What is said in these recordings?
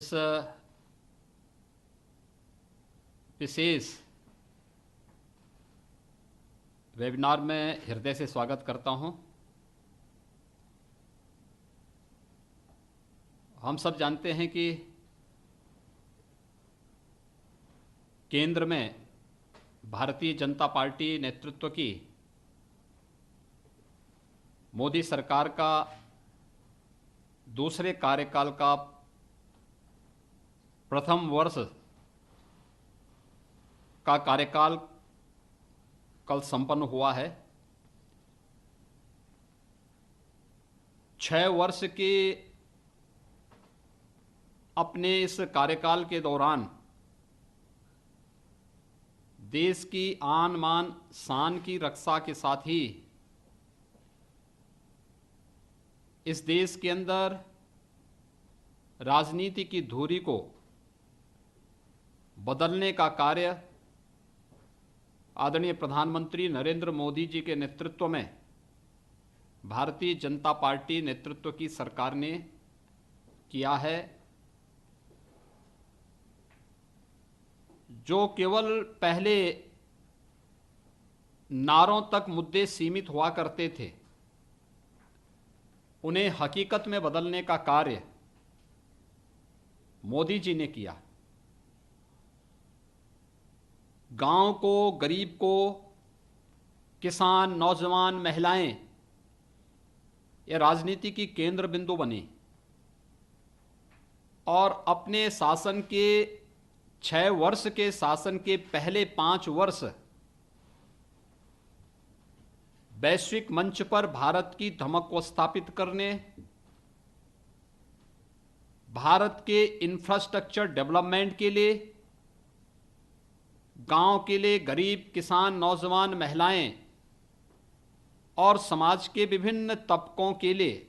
इस विशेष वेबिनार में हृदय से स्वागत करता हूं। हम सब जानते हैं कि केंद्र में भारतीय जनता पार्टी नेतृत्व की मोदी सरकार का दूसरे कार्यकाल का प्रथम वर्ष का कार्यकाल कल संपन्न हुआ है। 6 वर्ष के अपने इस कार्यकाल के दौरान देश की आन मान शान की रक्षा के साथ ही इस देश के अंदर राजनीति की धुरी को बदलने का कार्य आदरणीय प्रधानमंत्री नरेंद्र मोदी जी के नेतृत्व में भारतीय जनता पार्टी नेतृत्व की सरकार ने किया है। जो केवल पहले नारों तक मुद्दे सीमित हुआ करते थे, उन्हें हकीकत में बदलने का कार्य मोदी जी ने किया। गांव को, गरीब को, किसान, नौजवान, महिलाएं ये राजनीति की केंद्र बिंदु बनी और अपने शासन के 6 वर्ष के शासन के पहले 5 वर्ष वैश्विक मंच पर भारत की धमक को स्थापित करने, भारत के इंफ्रास्ट्रक्चर डेवलपमेंट के लिए, गांव के लिए, गरीब, किसान, नौजवान, महिलाएं और समाज के विभिन्न तबकों के लिए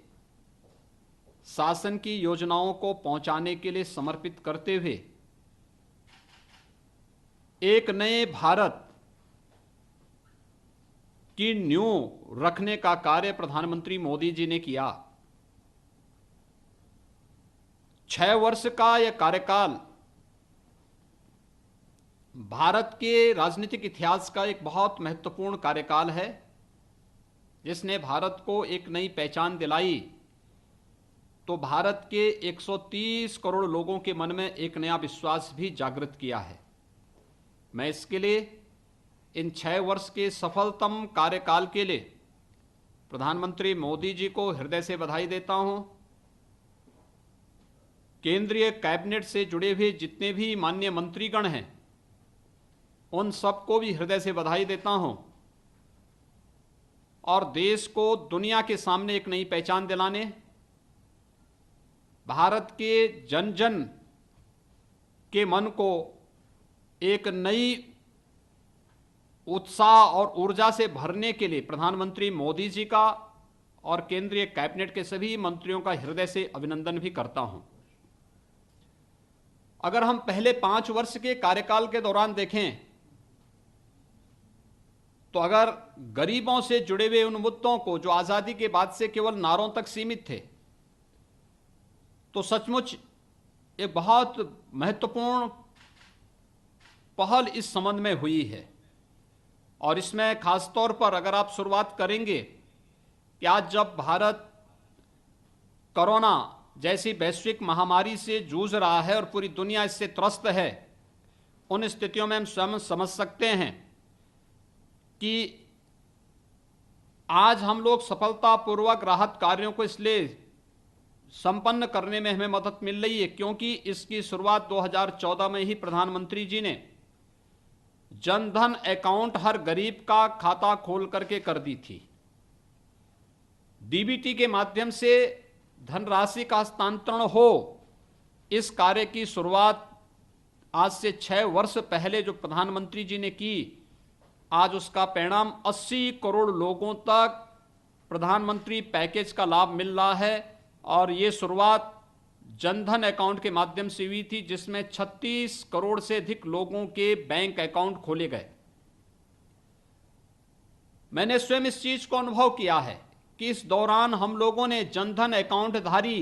शासन की योजनाओं को पहुंचाने के लिए समर्पित करते हुए एक नए भारत की नींव रखने का कार्य प्रधानमंत्री मोदी जी ने किया। 6 वर्ष का यह कार्यकाल भारत के राजनीतिक इतिहास का एक बहुत महत्वपूर्ण कार्यकाल है, जिसने भारत को एक नई पहचान दिलाई तो भारत के 130 करोड़ लोगों के मन में एक नया विश्वास भी जागृत किया है। मैं इसके लिए इन 6 वर्ष के सफलतम कार्यकाल के लिए प्रधानमंत्री मोदी जी को हृदय से बधाई देता हूं। केंद्रीय कैबिनेट से जुड़े हुए जितने भी माननीय मंत्रीगण हैं, उन सबको भी हृदय से बधाई देता हूं और देश को दुनिया के सामने एक नई पहचान दिलाने, भारत के जन जन के मन को एक नई उत्साह और ऊर्जा से भरने के लिए प्रधानमंत्री मोदी जी का और केंद्रीय कैबिनेट के सभी मंत्रियों का हृदय से अभिनंदन भी करता हूं। अगर हम पहले 5 वर्ष के कार्यकाल के दौरान देखें तो अगर गरीबों से जुड़े हुए उन मुद्दों को जो आजादी के बाद से केवल नारों तक सीमित थे, तो सचमुच एक बहुत महत्वपूर्ण पहल इस संबंध में हुई है। और इसमें खासतौर पर अगर आप शुरुआत करेंगे कि आज जब भारत कोरोना जैसी वैश्विक महामारी से जूझ रहा है और पूरी दुनिया इससे त्रस्त है, उन स्थितियों में हम स्वयं समझ सकते हैं कि आज हम लोग सफलतापूर्वक राहत कार्यों को इसलिए संपन्न करने में हमें मदद मिल रही है क्योंकि इसकी शुरुआत 2014 में ही प्रधानमंत्री जी ने जनधन अकाउंट हर गरीब का खाता खोल करके कर दी थी। डीबीटी के माध्यम से धनराशि का हस्तांतरण हो, इस कार्य की शुरुआत आज से 6 वर्ष पहले जो प्रधानमंत्री जी ने की, आज उसका परिणाम 80 करोड़ लोगों तक प्रधानमंत्री पैकेज का लाभ मिल रहा है। और ये शुरुआत जनधन अकाउंट के माध्यम से हुई थी, जिसमें 36 करोड़ से अधिक लोगों के बैंक अकाउंट खोले गए। मैंने स्वयं इस चीज को अनुभव किया है कि इस दौरान हम लोगों ने जनधन अकाउंट धारी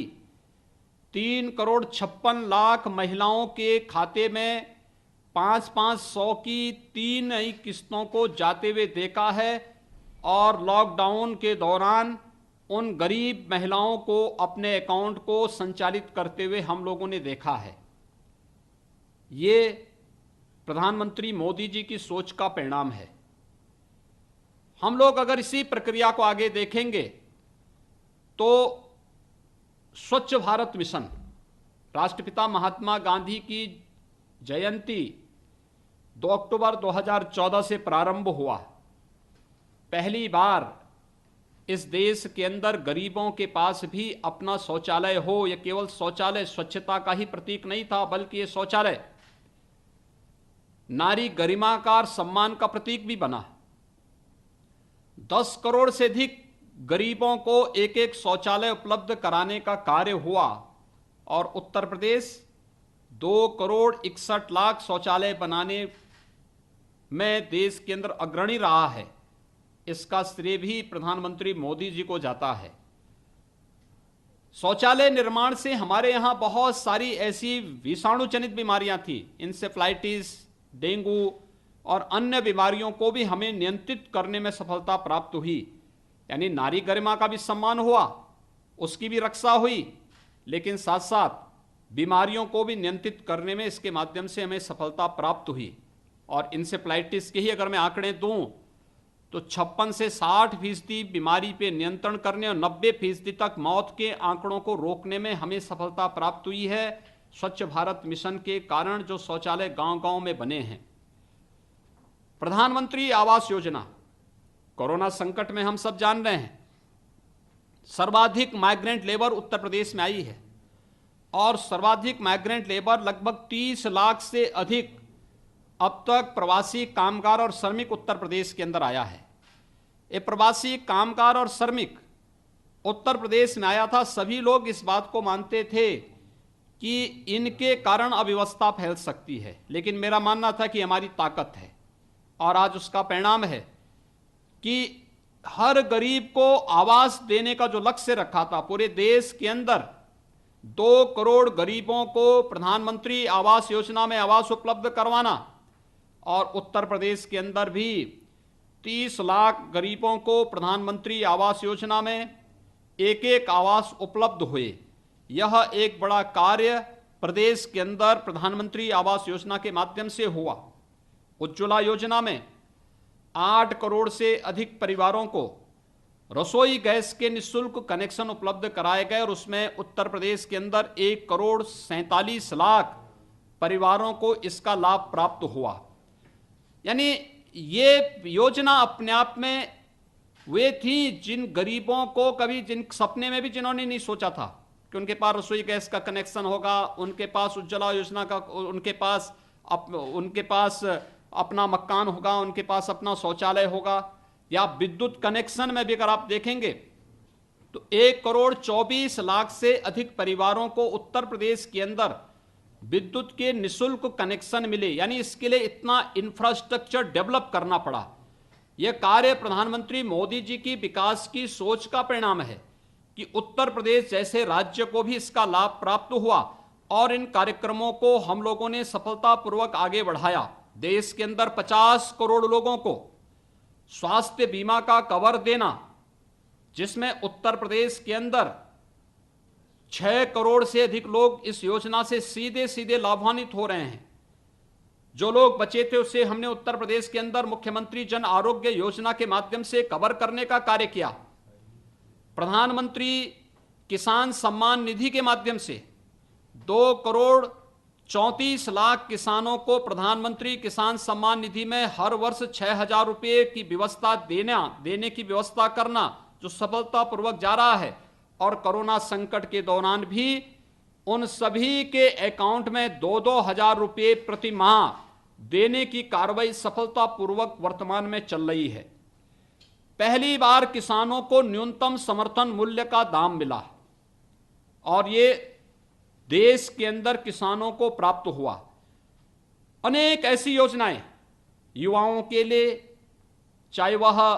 3,56,00,000 महिलाओं के खाते में 5-500 की 3 नई किस्तों को जाते हुए देखा है और लॉकडाउन के दौरान उन गरीब महिलाओं को अपने अकाउंट को संचालित करते हुए हम लोगों ने देखा है। ये प्रधानमंत्री मोदी जी की सोच का परिणाम है। हम लोग अगर इसी प्रक्रिया को आगे देखेंगे तो स्वच्छ भारत मिशन, राष्ट्रपिता महात्मा गांधी की जयंती 2 अक्टूबर 2014 से प्रारंभ हुआ। पहली बार इस देश के अंदर गरीबों के पास भी अपना शौचालय हो। यह केवल शौचालय स्वच्छता का ही प्रतीक नहीं था, बल्कि यह शौचालय नारी गरिमा का सम्मान का प्रतीक भी बना। 10 करोड़ से अधिक गरीबों को एक एक शौचालय उपलब्ध कराने का कार्य हुआ और उत्तर प्रदेश 2,61,00,000 शौचालय बनाने में देश के अंदर अग्रणी रहा है। इसका श्रेय भी प्रधानमंत्री मोदी जी को जाता है। शौचालय निर्माण से हमारे यहां बहुत सारी ऐसी विषाणु जनित बीमारियां थी, इंसेफ्लाइटिस, डेंगू और अन्य बीमारियों को भी हमें नियंत्रित करने में सफलता प्राप्त हुई। यानी नारी गरिमा का भी सम्मान हुआ, उसकी भी रक्षा हुई, लेकिन साथ साथ बीमारियों को भी नियंत्रित करने में इसके माध्यम से हमें सफलता प्राप्त हुई। और इंसेफ्लाइटिस के ही अगर मैं आंकड़े दूं तो 56 से 60% बीमारी पे नियंत्रण करने और 90% तक मौत के आंकड़ों को रोकने में हमें सफलता प्राप्त हुई है स्वच्छ भारत मिशन के कारण, जो शौचालय गांव-गांव में बने हैं। प्रधानमंत्री आवास योजना, कोरोना संकट में हम सब जान रहे हैं सर्वाधिक माइग्रेंट लेबर उत्तर प्रदेश में आई है और सर्वाधिक माइग्रेंट लेबर लगभग 30 लाख से अधिक अब तक प्रवासी कामगार और श्रमिक उत्तर प्रदेश के अंदर आया है। ये प्रवासी कामगार और श्रमिक उत्तर प्रदेश में आया था। सभी लोग इस बात को मानते थे कि इनके कारण अव्यवस्था फैल सकती है, लेकिन मेरा मानना था कि हमारी ताकत है और आज उसका परिणाम है कि हर गरीब को आवास देने का जो लक्ष्य रखा था, पूरे देश के अंदर 2 करोड़ गरीबों को प्रधानमंत्री आवास योजना में आवास उपलब्ध करवाना और उत्तर प्रदेश के अंदर भी 30 लाख गरीबों को प्रधानमंत्री आवास योजना में एक एक आवास उपलब्ध हुए। यह एक बड़ा कार्य प्रदेश के अंदर प्रधानमंत्री आवास योजना के माध्यम से हुआ। उज्ज्वला योजना में 8 करोड़ से अधिक परिवारों को रसोई गैस के निःशुल्क कनेक्शन उपलब्ध कराए गए और उसमें उत्तर प्रदेश के अंदर 1,47,00,000 परिवारों को इसका लाभ प्राप्त हुआ। यानी ये योजना अपने आप में वे थी जिन गरीबों को कभी जिन सपने में भी जिन्होंने नहीं सोचा था कि उनके पास रसोई गैस का कनेक्शन होगा, उनके पास उज्ज्वला योजना का, उनके पास अपना मकान होगा, उनके पास अपना शौचालय होगा, या विद्युत कनेक्शन में भी अगर आप देखेंगे तो 1,24,00,000 से अधिक परिवारों को उत्तर प्रदेश के अंदर विद्युत के निःशुल्क कनेक्शन मिले। यानी इसके लिए इतना इंफ्रास्ट्रक्चर डेवलप करना पड़ा। यह कार्य प्रधानमंत्री मोदी जी की विकास की सोच का परिणाम है कि उत्तर प्रदेश जैसे राज्य को भी इसका लाभ प्राप्त हुआ और इन कार्यक्रमों को हम लोगों ने सफलतापूर्वक आगे बढ़ाया। देश के अंदर 50 करोड़ लोगों को स्वास्थ्य बीमा का कवर देना, जिसमें उत्तर प्रदेश के अंदर 6 करोड़ से अधिक लोग इस योजना से सीधे सीधे लाभान्वित हो रहे हैं। जो लोग बचे थे उसे हमने उत्तर प्रदेश के अंदर मुख्यमंत्री जन आरोग्य योजना के माध्यम से कवर करने का कार्य किया। प्रधानमंत्री किसान सम्मान निधि के माध्यम से 2,34,00,000 किसानों को प्रधानमंत्री किसान सम्मान निधि में हर वर्ष 6,000 रुपये की व्यवस्था देने की व्यवस्था करना, जो सफलतापूर्वक जा रहा है। और कोरोना संकट के दौरान भी उन सभी के अकाउंट में 2-2 हजार रुपये प्रति माह देने की कार्रवाई सफलतापूर्वक वर्तमान में चल रही है। पहली बार किसानों को न्यूनतम समर्थन मूल्य का दाम मिला और ये देश के अंदर किसानों को प्राप्त हुआ। अनेक ऐसी योजनाएं युवाओं के लिए, चाहे वह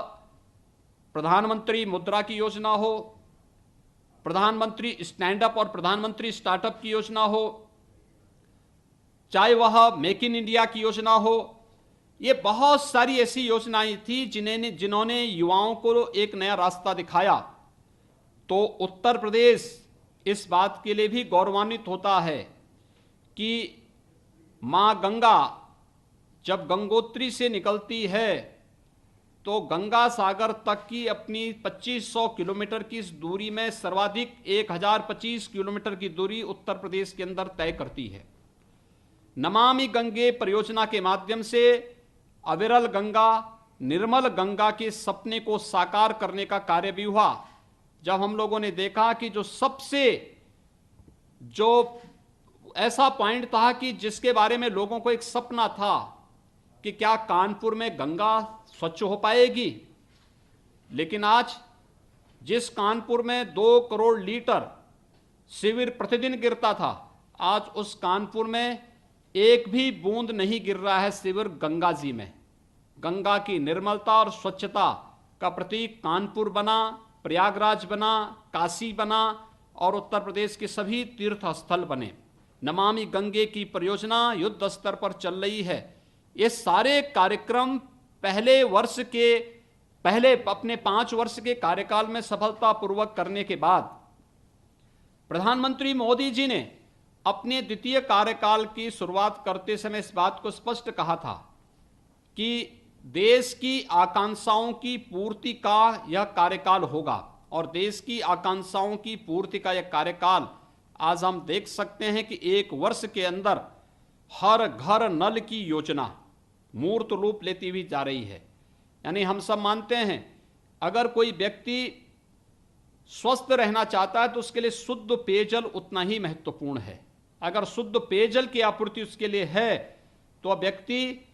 प्रधानमंत्री मुद्रा की योजना हो, प्रधानमंत्री स्टैंड अप और प्रधानमंत्री स्टार्टअप की योजना हो, चाहे वह मेक इन इंडिया की योजना हो, ये बहुत सारी ऐसी योजनाएं थी जिन्होंने युवाओं को एक नया रास्ता दिखाया। तो उत्तर प्रदेश इस बात के लिए भी गौरवान्वित होता है कि मां गंगा जब गंगोत्री से निकलती है तो गंगा सागर तक की अपनी 2500 किलोमीटर की इस दूरी में सर्वाधिक 1025 किलोमीटर की दूरी उत्तर प्रदेश के अंदर तय करती है। नमामि गंगे परियोजना के माध्यम से अविरल गंगा, निर्मल गंगा के सपने को साकार करने का कार्य भी हुआ। जब हम लोगों ने देखा कि जो ऐसा पॉइंट था कि जिसके बारे में लोगों को एक सपना था कि क्या कानपुर में गंगा स्वच्छ हो पाएगी, लेकिन आज जिस कानपुर में 2 करोड़ लीटर सीवर प्रतिदिन गिरता था, आज उस कानपुर में एक भी बूंद नहीं गिर रहा है सीवर गंगा जी में। गंगा की निर्मलता और स्वच्छता का प्रतीक कानपुर बना, प्रयागराज बना, काशी बना और उत्तर प्रदेश के सभी तीर्थ स्थल बने। नमामि गंगे की परियोजना युद्ध स्तर पर चल रही है। ये सारे कार्यक्रम पहले अपने 5 वर्ष के कार्यकाल में सफलतापूर्वक करने के बाद प्रधानमंत्री मोदी जी ने अपने द्वितीय कार्यकाल की शुरुआत करते समय इस बात को स्पष्ट कहा था कि देश की आकांक्षाओं की पूर्ति का यह कार्यकाल होगा। और देश की आकांक्षाओं की पूर्ति का यह कार्यकाल आज हम देख सकते हैं कि 1 वर्ष के अंदर हर घर नल की योजना मूर्त रूप लेती हुई जा रही है। यानी हम सब मानते हैं अगर कोई व्यक्ति स्वस्थ रहना चाहता है तो उसके लिए शुद्ध पेयजल उतना ही महत्वपूर्ण है। अगर शुद्ध पेयजल की आपूर्ति उसके लिए है तो व्यक्ति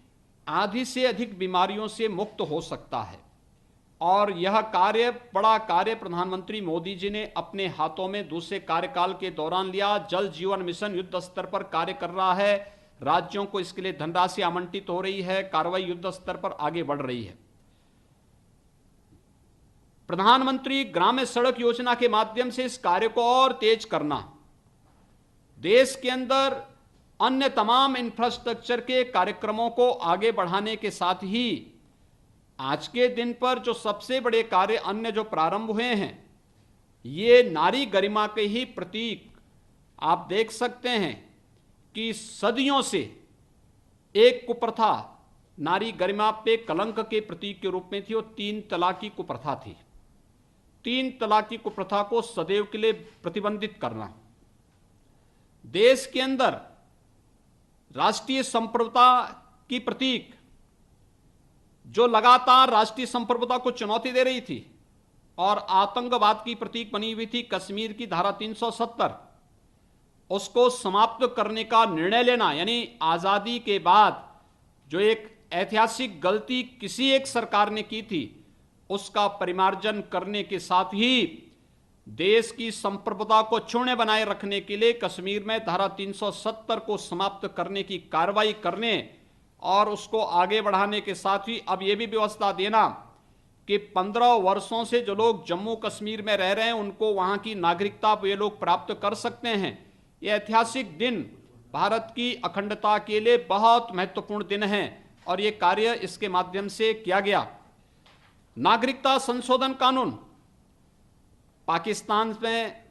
आधी से अधिक बीमारियों से मुक्त हो सकता है। और यह बड़ा कार्य प्रधानमंत्री मोदी जी ने अपने हाथों में दूसरे कार्यकाल के दौरान लिया। जल जीवन मिशन युद्ध स्तर पर कार्य कर रहा है, राज्यों को इसके लिए धनराशि आवंटित हो रही है, कार्रवाई युद्ध स्तर पर आगे बढ़ रही है। प्रधानमंत्री ग्राम्य सड़क योजना के माध्यम से इस कार्य को और तेज करना, देश के अंदर अन्य तमाम इंफ्रास्ट्रक्चर के कार्यक्रमों को आगे बढ़ाने के साथ ही आज के दिन पर जो सबसे बड़े कार्य अन्य जो प्रारंभ हुए हैं, ये नारी गरिमा के ही प्रतीक। आप देख सकते हैं कि सदियों से एक कुप्रथा नारी गरिमा पे कलंक के प्रतीक के रूप में थी, वो 3 तलाक की कुप्रथा थी। 3 तलाक की कुप्रथा को सदैव के लिए प्रतिबंधित करना, देश के अंदर राष्ट्रीय संप्रभुता की प्रतीक जो लगातार राष्ट्रीय संप्रभुता को चुनौती दे रही थी और आतंकवाद की प्रतीक बनी हुई थी कश्मीर की धारा 370, उसको समाप्त करने का निर्णय लेना। यानी आजादी के बाद जो एक ऐतिहासिक गलती किसी एक सरकार ने की थी उसका परिमार्जन करने के साथ ही देश की संप्रभुता को क्षुण्ण बनाए रखने के लिए कश्मीर में धारा 370 को समाप्त करने की कार्रवाई करने और उसको आगे बढ़ाने के साथ ही अब यह भी व्यवस्था देना कि 15 वर्षों से जो लोग जम्मू कश्मीर में रह रहे हैं उनको वहां की नागरिकता ये लोग प्राप्त कर सकते हैं। यह ऐतिहासिक दिन भारत की अखंडता के लिए बहुत महत्वपूर्ण दिन है और ये कार्य इसके माध्यम से किया गया। नागरिकता संशोधन कानून पाकिस्तान में,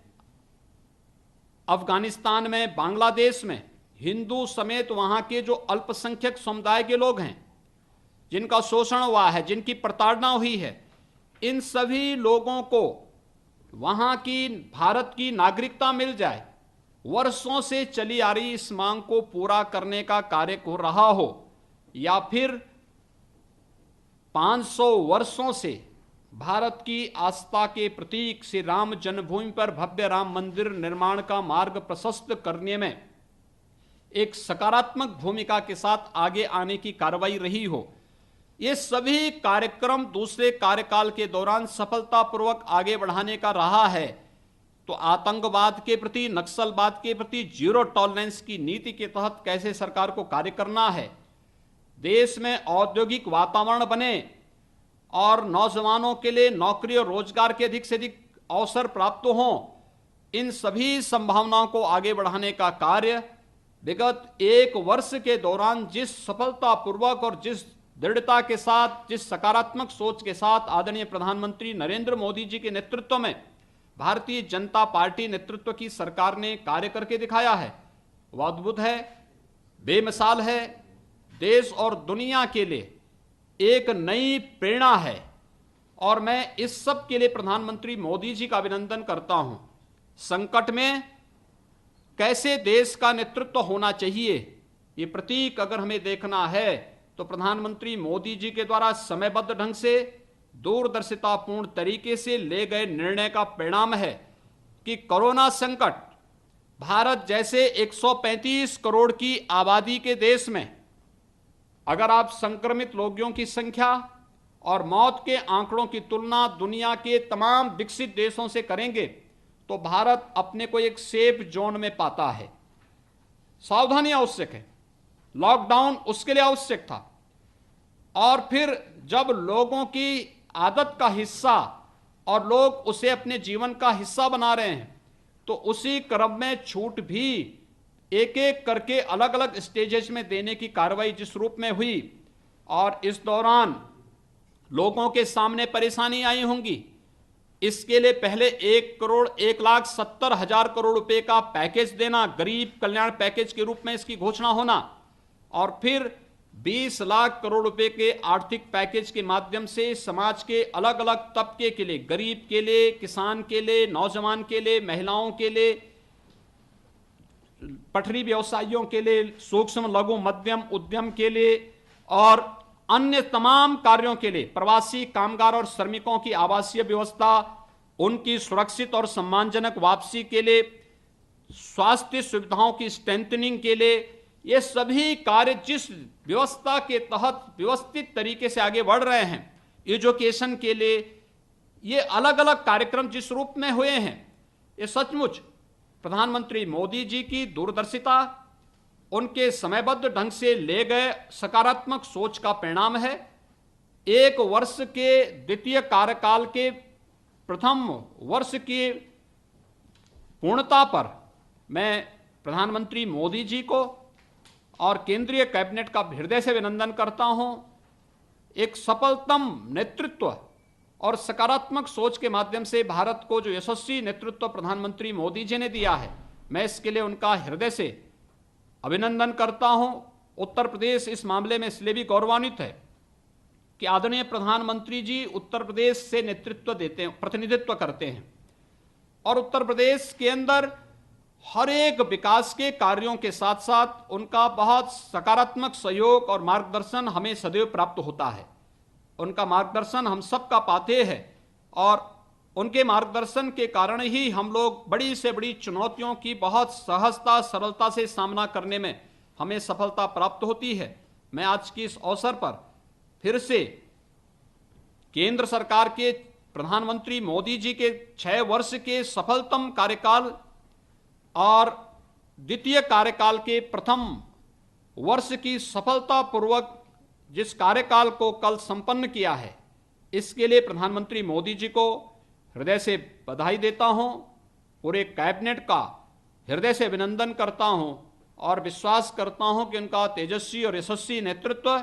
अफगानिस्तान में, बांग्लादेश में हिंदू समेत वहां के जो अल्पसंख्यक समुदाय के लोग हैं जिनका शोषण हुआ है, जिनकी प्रताड़ना हुई है, इन सभी लोगों को वहां की भारत की नागरिकता मिल जाए, वर्षों से चली आ रही इस मांग को पूरा करने का कार्य हो रहा हो, या फिर 500 वर्षों से भारत की आस्था के प्रतीक श्री राम जन्मभूमि पर भव्य राम मंदिर निर्माण का मार्ग प्रशस्त करने में एक सकारात्मक भूमिका के साथ आगे आने की कार्रवाई रही हो, ये सभी कार्यक्रम दूसरे कार्यकाल के दौरान सफलतापूर्वक आगे बढ़ाने का रहा है। तो आतंकवाद के प्रति, नक्सलवाद के प्रति जीरो टॉलरेंस की नीति के तहत कैसे सरकार को कार्य करना है, देश में औद्योगिक वातावरण बने और नौजवानों के लिए नौकरी और रोजगार के अधिक से अधिक अवसर प्राप्त हों, इन सभी संभावनाओं को आगे बढ़ाने का कार्य विगत एक वर्ष के दौरान जिस सफलतापूर्वक और जिस दृढ़ता के साथ, जिस सकारात्मक सोच के साथ आदरणीय प्रधानमंत्री नरेंद्र मोदी जी के नेतृत्व में भारतीय जनता पार्टी नेतृत्व की सरकार ने कार्य करके दिखाया है, वह अद्भुत है, बेमिसाल है, देश और दुनिया के लिए एक नई प्रेरणा है। और मैं इस सब के लिए प्रधानमंत्री मोदी जी का अभिनंदन करता हूं। संकट में कैसे देश का नेतृत्व होना चाहिए, ये प्रतीक अगर हमें देखना है तो प्रधानमंत्री मोदी जी के द्वारा समयबद्ध ढंग से, दूरदर्शितापूर्ण तरीके से ले गए निर्णय का परिणाम है कि कोरोना संकट भारत जैसे 135 करोड़ की आबादी के देश में अगर आप संक्रमित लोगों की संख्या और मौत के आंकड़ों की तुलना दुनिया के तमाम विकसित देशों से करेंगे तो भारत अपने को एक सेफ जोन में पाता है। सावधानी आवश्यक है, लॉकडाउन उसके लिए आवश्यक था, और फिर जब लोगों की आदत का हिस्सा और लोग उसे अपने जीवन का हिस्सा बना रहे हैं तो उसी क्रम में छूट भी एक एक करके अलग अलग स्टेजेस में देने की कार्रवाई जिस रूप में हुई, और इस दौरान लोगों के सामने परेशानी आई होंगी, इसके लिए पहले 1,70,000 करोड़ रुपए का पैकेज देना, गरीब कल्याण पैकेज के रूप में इसकी घोषणा होना, और फिर 20 लाख करोड़ रुपए के आर्थिक पैकेज के माध्यम से समाज के अलग अलग तबके के लिए, गरीब के लिए, किसान के लिए, नौजवान के लिए, महिलाओं के लिए, पटरी व्यवसायियों के लिए, सूक्ष्म लघु मध्यम उद्यम के लिए और अन्य तमाम कार्यों के लिए, प्रवासी कामगार और श्रमिकों की आवासीय व्यवस्था, उनकी सुरक्षित और सम्मानजनक वापसी के लिए, स्वास्थ्य सुविधाओं की स्ट्रेंथनिंग के लिए, ये सभी कार्य जिस व्यवस्था के तहत व्यवस्थित तरीके से आगे बढ़ रहे हैं, एजुकेशन के लिए ये अलग अलग कार्यक्रम जिस रूप में हुए हैं, ये सचमुच प्रधानमंत्री मोदी जी की दूरदर्शिता, उनके समयबद्ध ढंग से ले गए सकारात्मक सोच का परिणाम है। एक वर्ष के द्वितीय कार्यकाल के प्रथम वर्ष की पूर्णता पर मैं प्रधानमंत्री मोदी जी को और केंद्रीय कैबिनेट का हृदय से अभिनंदन करता हूं। एक सफलतम नेतृत्व और सकारात्मक सोच के माध्यम से भारत को जो यशस्वी नेतृत्व प्रधानमंत्री मोदी जी ने दिया है, मैं इसके लिए उनका हृदय से अभिनंदन करता हूं। उत्तर प्रदेश इस मामले में इसलिए भी गौरवान्वित है कि आदरणीय प्रधानमंत्री जी उत्तर प्रदेश से नेतृत्व देते हैं, प्रतिनिधित्व करते हैं, और उत्तर प्रदेश के अंदर हर एक विकास के कार्यों के साथ साथ उनका बहुत सकारात्मक सहयोग और मार्गदर्शन हमें सदैव प्राप्त होता है। उनका मार्गदर्शन हम सबका पाते हैं और उनके मार्गदर्शन के कारण ही हम लोग बड़ी से बड़ी चुनौतियों की बहुत सहजता सरलता से सामना करने में हमें सफलता प्राप्त होती है। मैं आज की इस अवसर पर फिर से केंद्र सरकार के प्रधानमंत्री मोदी जी के 6 वर्ष के सफलतम कार्यकाल और द्वितीय कार्यकाल के प्रथम वर्ष की सफलतापूर्वक जिस कार्यकाल को कल संपन्न किया है, इसके लिए प्रधानमंत्री मोदी जी को हृदय से बधाई देता हूं, पूरे कैबिनेट का हृदय से अभिनंदन करता हूं और विश्वास करता हूं कि उनका तेजस्वी और यशस्वी नेतृत्व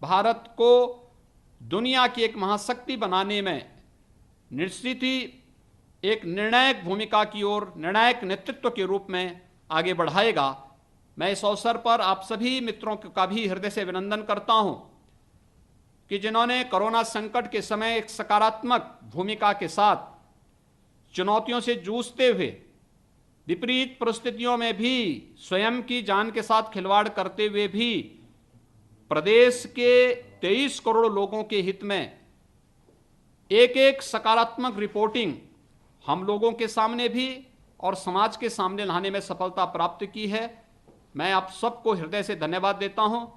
भारत को दुनिया की एक महाशक्ति बनाने में निश्चित ही एक निर्णायक भूमिका की ओर, निर्णायक नेतृत्व के रूप में आगे बढ़ाएगा। मैं इस अवसर पर आप सभी मित्रों का भी हृदय से अभिनंदन करता हूं कि जिन्होंने कोरोना संकट के समय एक सकारात्मक भूमिका के साथ चुनौतियों से जूझते हुए विपरीत परिस्थितियों में भी स्वयं की जान के साथ खिलवाड़ करते हुए भी प्रदेश के 23 करोड़ लोगों के हित में एक एक सकारात्मक रिपोर्टिंग हम लोगों के सामने भी और समाज के सामने लाने में सफलता प्राप्त की है। मैं आप सबको हृदय से धन्यवाद देता हूं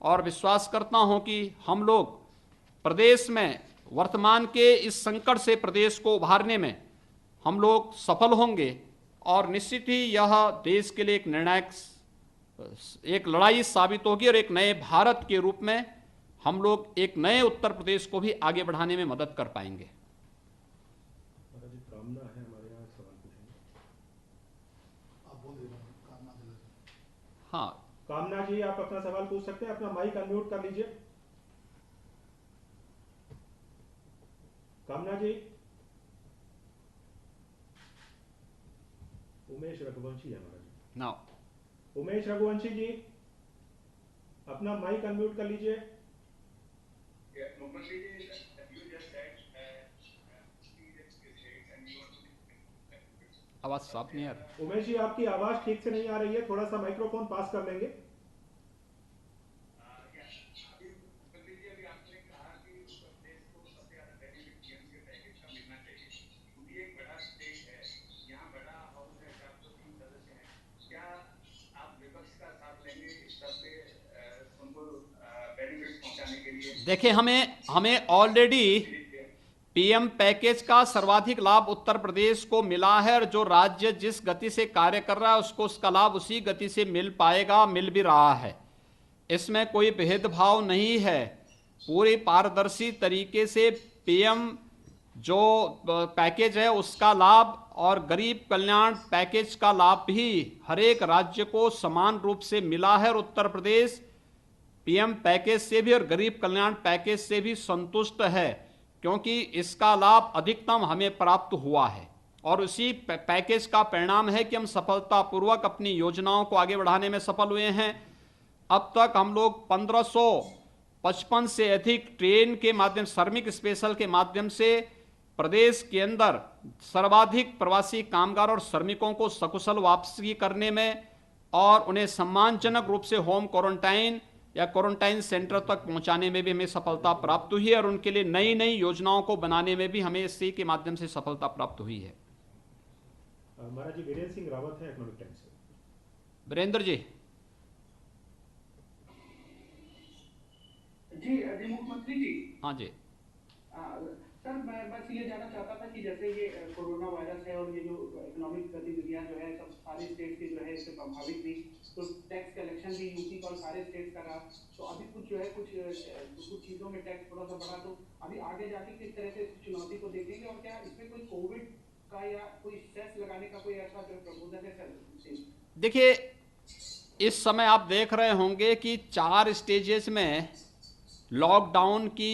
और विश्वास करता हूं कि हम लोग प्रदेश में वर्तमान के इस संकट से प्रदेश को उभारने में हम लोग सफल होंगे और निश्चित ही यह देश के लिए एक निर्णायक एक लड़ाई साबित होगी और एक नए भारत के रूप में हम लोग एक नए उत्तर प्रदेश को भी आगे बढ़ाने में मदद कर पाएंगे। हाँ, कामना जी, आप अपना सवाल पूछ सकते हैं, अपना माइक अनम्यूट कर लीजिए। कामना जी। उमेश रघुवंशी है हमारा जी। नाउ उमेश रघुवंशी जी, अपना माइक अनम्यूट कर लीजिए। आवाज साफ नहीं आ रही। उमेश जी, आपकी आवाज ठीक से नहीं आ रही है, थोड़ा सा माइक्रोफोन पास कर लेंगे। देखिए, हमें हमें ऑलरेडी पीएम पैकेज का सर्वाधिक लाभ उत्तर प्रदेश को मिला है, और जो राज्य जिस गति से कार्य कर रहा है उसको उसका लाभ उसी गति से मिल पाएगा, मिल भी रहा है। इसमें कोई भेदभाव नहीं है। पूरी पारदर्शी तरीके से पीएम जो पैकेज है उसका लाभ और गरीब कल्याण पैकेज का लाभ भी हर एक राज्य को समान रूप से मिला है, और उत्तर प्रदेश पीएम पैकेज से भी और गरीब कल्याण पैकेज से भी संतुष्ट है, क्योंकि इसका लाभ अधिकतम हमें प्राप्त हुआ है। और उसी पैकेज का परिणाम है कि हम सफलतापूर्वक अपनी योजनाओं को आगे बढ़ाने में सफल हुए हैं। अब तक हम लोग 1555 से अधिक ट्रेन के माध्यम, श्रमिक स्पेशल के माध्यम से प्रदेश के अंदर सर्वाधिक प्रवासी कामगार और श्रमिकों को सकुशल वापसी करने में और उन्हें सम्मानजनक रूप से होम क्वारंटाइन या क्वारंटाइन सेंटर तक पहुंचाने में भी हमें सफलता प्राप्त हुई है, और उनके लिए नई नई योजनाओं को बनाने में भी हमें इसी के माध्यम से सफलता प्राप्त हुई है। हमारा जी वीरेंद्र सिंह रावत है इकोनॉमिक टाइम्स से। वीरेंद्र जी। जी मुख्यमंत्री जी। हाँ जी। सर, मैं बस ये जानना चाहता था कि जैसे ये कोरोना वायरस है और ये जो इकोनॉमिक गतिविधियां जो है सब सारे स्टेट की जो है इससे प्रभावित हुई, तो टैक्स कलेक्शन भी यूपी का और सारे स्टेट का रहा। तो अभी कुछ जो है कुछ चीजों में टैक्स थोड़ा सा बढ़ा, तो अभी आगे जाके किस तरह से इस चुनौती को देखेंगे, और क्या इसमें कोई कोविड का या कोई सेस लगाने का कोई ऐसा जो प्रपोजल है सर? देखिए, इस समय आप देख रहे होंगे कि 4 स्टेजेस में लॉकडाउन की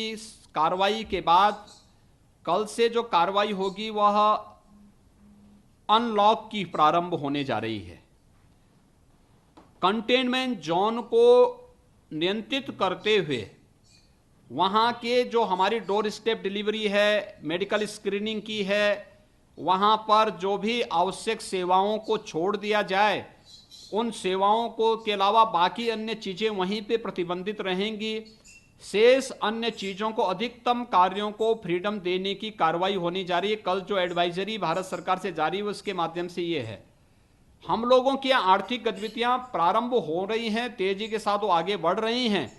कार्रवाई के बाद कल से जो कार्रवाई होगी वह अनलॉक की प्रारंभ होने जा रही है। कंटेनमेंट जोन को नियंत्रित करते हुए वहां के जो हमारी डोर स्टेप डिलीवरी है, मेडिकल स्क्रीनिंग की है, वहां पर जो भी आवश्यक सेवाओं को छोड़ दिया जाए, उन सेवाओं को के अलावा बाकी अन्य चीजें वहीं पे प्रतिबंधित रहेंगी। शेष अन्य चीजों को, अधिकतम कार्यों को फ्रीडम देने की कार्रवाई होनी जा रही है। कल जो एडवाइजरी भारत सरकार से जारी हुई उसके माध्यम से ये है। हम लोगों की आर्थिक गतिविधियां प्रारंभ हो रही हैं, तेजी के साथ वो आगे बढ़ रही हैं,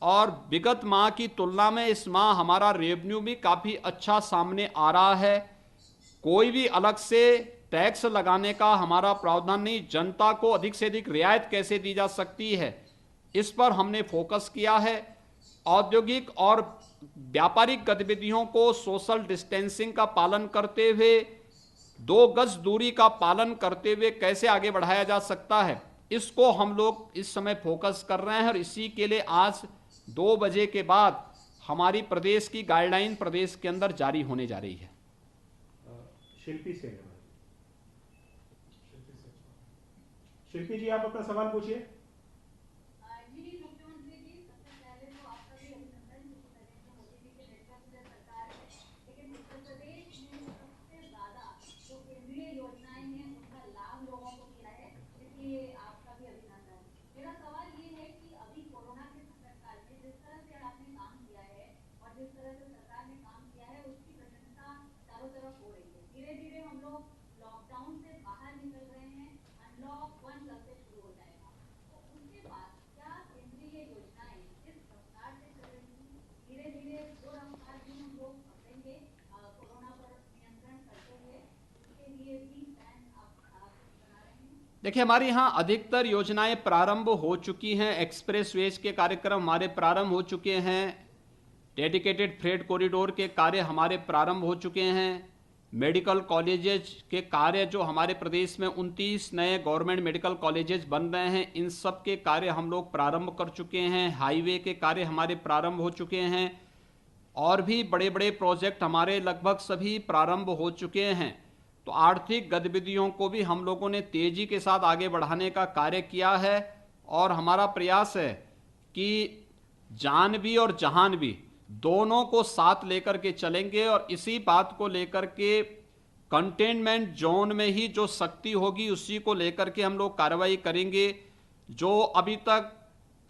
और विगत माह की तुलना में इस माह हमारा रेवेन्यू भी काफी अच्छा सामने आ रहा है। कोई भी अलग से टैक्स लगाने का हमारा प्रावधान नहीं। जनता को अधिक से अधिक रियायत कैसे दी जा सकती है, इस पर हमने फोकस किया है। औद्योगिक और व्यापारिक गतिविधियों को सोशल डिस्टेंसिंग का पालन करते हुए, 2 गज दूरी का पालन करते हुए कैसे आगे बढ़ाया जा सकता है, इसको हम लोग इस समय फोकस कर रहे हैं। और इसी के लिए आज 2 बजे के बाद हमारी प्रदेश की गाइडलाइन प्रदेश के अंदर जारी होने जा रही है। शिल्पी से शिल्पी जी, आप अपना सवाल पूछिए। देखिए, हमारे यहाँ अधिकतर योजनाएं प्रारंभ हो चुकी हैं। एक्सप्रेस वेज के कार्यक्रम हमारे प्रारंभ हो चुके हैं। डेडिकेटेड फ्रेट कॉरिडोर के कार्य हमारे प्रारंभ हो चुके हैं। मेडिकल कॉलेजेस के कार्य जो हमारे प्रदेश में 29 नए गवर्नमेंट मेडिकल कॉलेजेस बन रहे हैं, इन सब के कार्य हम लोग प्रारंभ कर चुके हैं। हाईवे के कार्य हमारे प्रारंभ हो चुके हैं और भी बड़े बड़े प्रोजेक्ट हमारे लगभग सभी प्रारंभ हो चुके हैं। तो आर्थिक गतिविधियों को भी हम लोगों ने तेजी के साथ आगे बढ़ाने का कार्य किया है और हमारा प्रयास है कि जान भी और जहान भी दोनों को साथ लेकर के चलेंगे और इसी बात को लेकर के कंटेनमेंट जोन में ही जो शक्ति होगी उसी को लेकर के हम लोग कार्रवाई करेंगे। जो अभी तक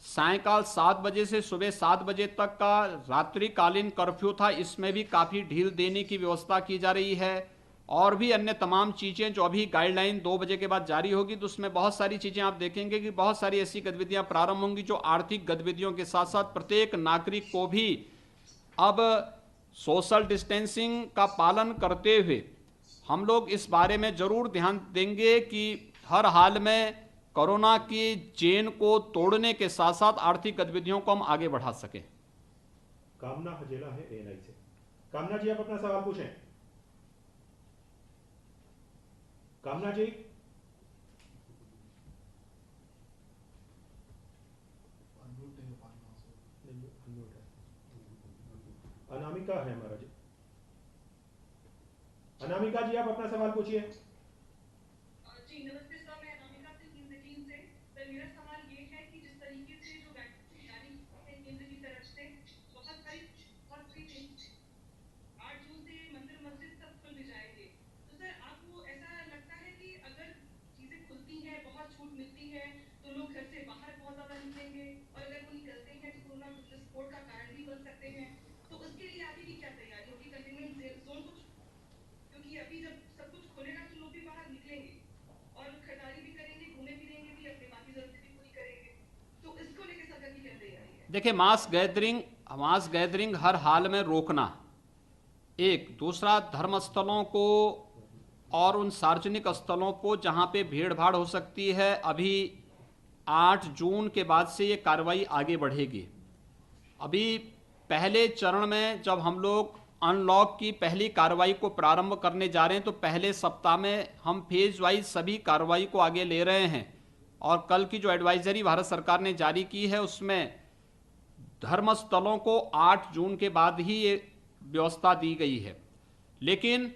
सायंकाल 7 बजे से सुबह 7 बजे तक का रात्रिकालीन कर्फ्यू था, इसमें भी काफ़ी ढील देने की व्यवस्था की जा रही है और भी अन्य तमाम चीज़ें जो अभी गाइडलाइन 2 बजे के बाद जारी होगी तो उसमें बहुत सारी चीज़ें आप देखेंगे कि बहुत सारी ऐसी गतिविधियां प्रारंभ होंगी जो आर्थिक गतिविधियों के साथ साथ प्रत्येक नागरिक को भी अब सोशल डिस्टेंसिंग का पालन करते हुए हम लोग इस बारे में जरूर ध्यान देंगे कि हर हाल में कोरोना की चेन को तोड़ने के साथ साथ आर्थिक गतिविधियों को हम आगे बढ़ा सकें। कामना हजेला है एएनआई से। कामना जी, आप अपना सवाल पूछें। कामना जी। अनामिका है हमारा जी। अनामिका जी, आप अपना सवाल पूछिए। जी नमस्ते सर, मैं अनामिका सिंह इंद्रजीत से। सर मेरा सवाल ये है कि जिस तरीके से जो वैक्सीन जारी है केंद्र की तरफ से बहुत सारी 8 जून से मंदिर मस्जिद सब खुल भी जाएंगे, तो सर आपको ऐसा लगता है कि अगर चीजें खुलती हैं, बहुत छूट मिलती है तो लोग घर से बाहर बहुत ज्यादा निकलेंगे और अगर वो निकलते हैं तो कोरोना विस्फोट का कारण भी बन सकते हैं, तो उसके लिए आगे की क्या तैयारी होगी कंटेनमेंट जोन को, क्योंकि अभी जब सब कुछ खुलेगा तो लोग भी बाहर निकलेंगे और खरीदारी भी करेंगे, घूमे फिरेंगे भी, अपनी बाकी जरूरतें भी पूरी करेंगे, तो इसको लेकर सरकार की क्या तैयारी है? देखिए, मास गैदरिंग हर हाल में रोकना एक, दूसरा धर्म स्थलों को और उन सार्वजनिक स्थलों को जहां पे भीड़ भाड़ हो सकती है, अभी 8 जून के बाद से ये कार्रवाई आगे बढ़ेगी। अभी पहले चरण में जब हम लोग अनलॉक की पहली कार्रवाई को प्रारंभ करने जा रहे हैं तो पहले सप्ताह में हम फेज वाइज सभी कार्रवाई को आगे ले रहे हैं और कल की जो एडवाइजरी भारत सरकार ने जारी की है उसमें धर्मस्थलों को 8 जून के बाद ही ये व्यवस्था दी गई है। लेकिन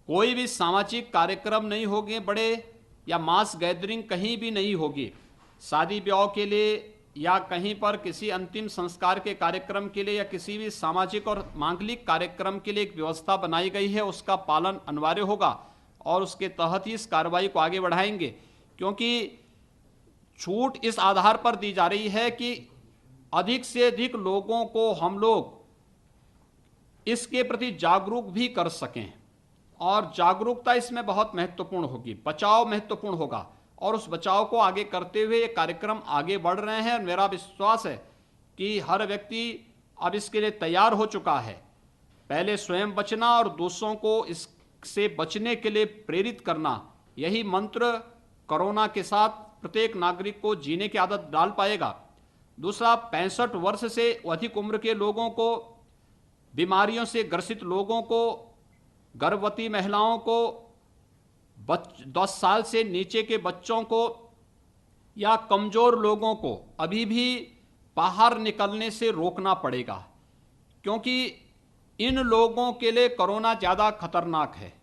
कोई भी सामाजिक कार्यक्रम नहीं होंगे बड़े या मास गैदरिंग कहीं भी नहीं होगी। शादी ब्याह के लिए या कहीं पर किसी अंतिम संस्कार के कार्यक्रम के लिए या किसी भी सामाजिक और मांगलिक कार्यक्रम के लिए एक व्यवस्था बनाई गई है, उसका पालन अनिवार्य होगा और उसके तहत ही इस कार्रवाई को आगे बढ़ाएंगे। क्योंकि छूट इस आधार पर दी जा रही है कि अधिक से अधिक लोगों को हम लोग इसके प्रति जागरूक भी कर सकें और जागरूकता इसमें बहुत महत्वपूर्ण होगी, बचाव महत्वपूर्ण होगा और उस बचाव को आगे करते हुए ये कार्यक्रम आगे बढ़ रहे हैं और मेरा विश्वास है कि हर व्यक्ति अब इसके लिए तैयार हो चुका है। पहले स्वयं बचना और दूसरों को इससे बचने के लिए प्रेरित करना, यही मंत्र कोरोना के साथ प्रत्येक नागरिक को जीने की आदत डाल पाएगा। दूसरा, 65 वर्ष से अधिक उम्र के लोगों को, बीमारियों से ग्रसित लोगों को, गर्भवती महिलाओं को, 10 साल से नीचे के बच्चों को या कमजोर लोगों को अभी भी बाहर निकलने से रोकना पड़ेगा, क्योंकि इन लोगों के लिए कोरोना ज़्यादा खतरनाक है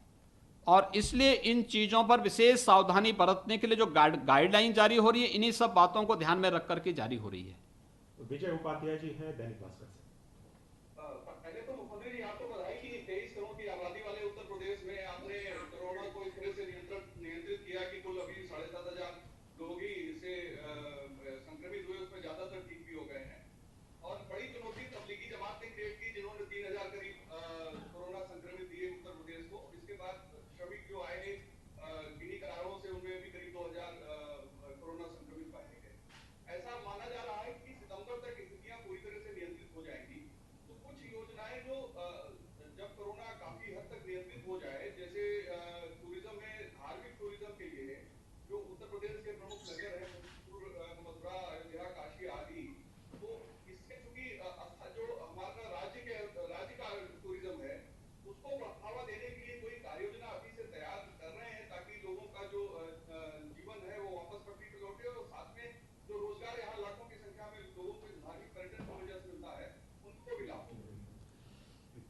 और इसलिए इन चीज़ों पर विशेष सावधानी बरतने के लिए जो गाइडलाइन जारी हो रही है, इन्हीं सब बातों को ध्यान में रख करके जारी हो रही है। विजय उपाध्याय जी हैं दैनिक भास्कर से। पहले तो मुख्यमंत्री जी आपको बधाई कि 23 करोड़ की आबादी वाले उत्तर प्रदेश में आपने कोरोना को इस तरह से नियंत्रित किया कि कुल अभी 7,500 लोग ही इससे संक्रमित हुए, उसमें ज्यादातर ठीक भी हो गए हैं। और बड़ी चुनौती तबलीगी जमात ने क्रिएट की, जिन्होंने 3,000 करीब कोरोना संक्रमित दिए उत्तर प्रदेश को। इसके बाद श्रमिक जो आए किन्हीं कारणों से, उनमें भी करीब 2,000 कोरोना संक्रमित पाए गए। ऐसा माना जा रहा है कि सितंबर तक स्थितियां पूरी तरह से नियंत्रित हो जाएंगी। तो कुछ योजनाएं जो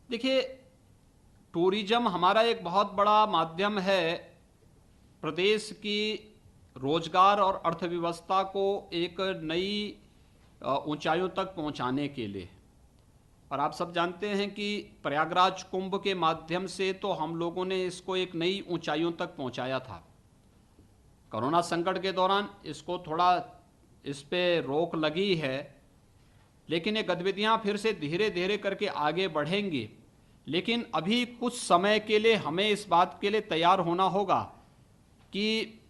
देखिए, टूरिज्म हमारा एक बहुत बड़ा माध्यम है प्रदेश की रोजगार और अर्थव्यवस्था को एक नई ऊंचाइयों तक पहुंचाने के लिए। और आप सब जानते हैं कि प्रयागराज कुंभ के माध्यम से तो हम लोगों ने इसको एक नई ऊंचाइयों तक पहुंचाया था। कोरोना संकट के दौरान इसको थोड़ा इस पे रोक लगी है, लेकिन ये गतिविधियां फिर से धीरे धीरे करके आगे बढ़ेंगी। लेकिन अभी कुछ समय के लिए हमें इस बात के लिए तैयार होना होगा कि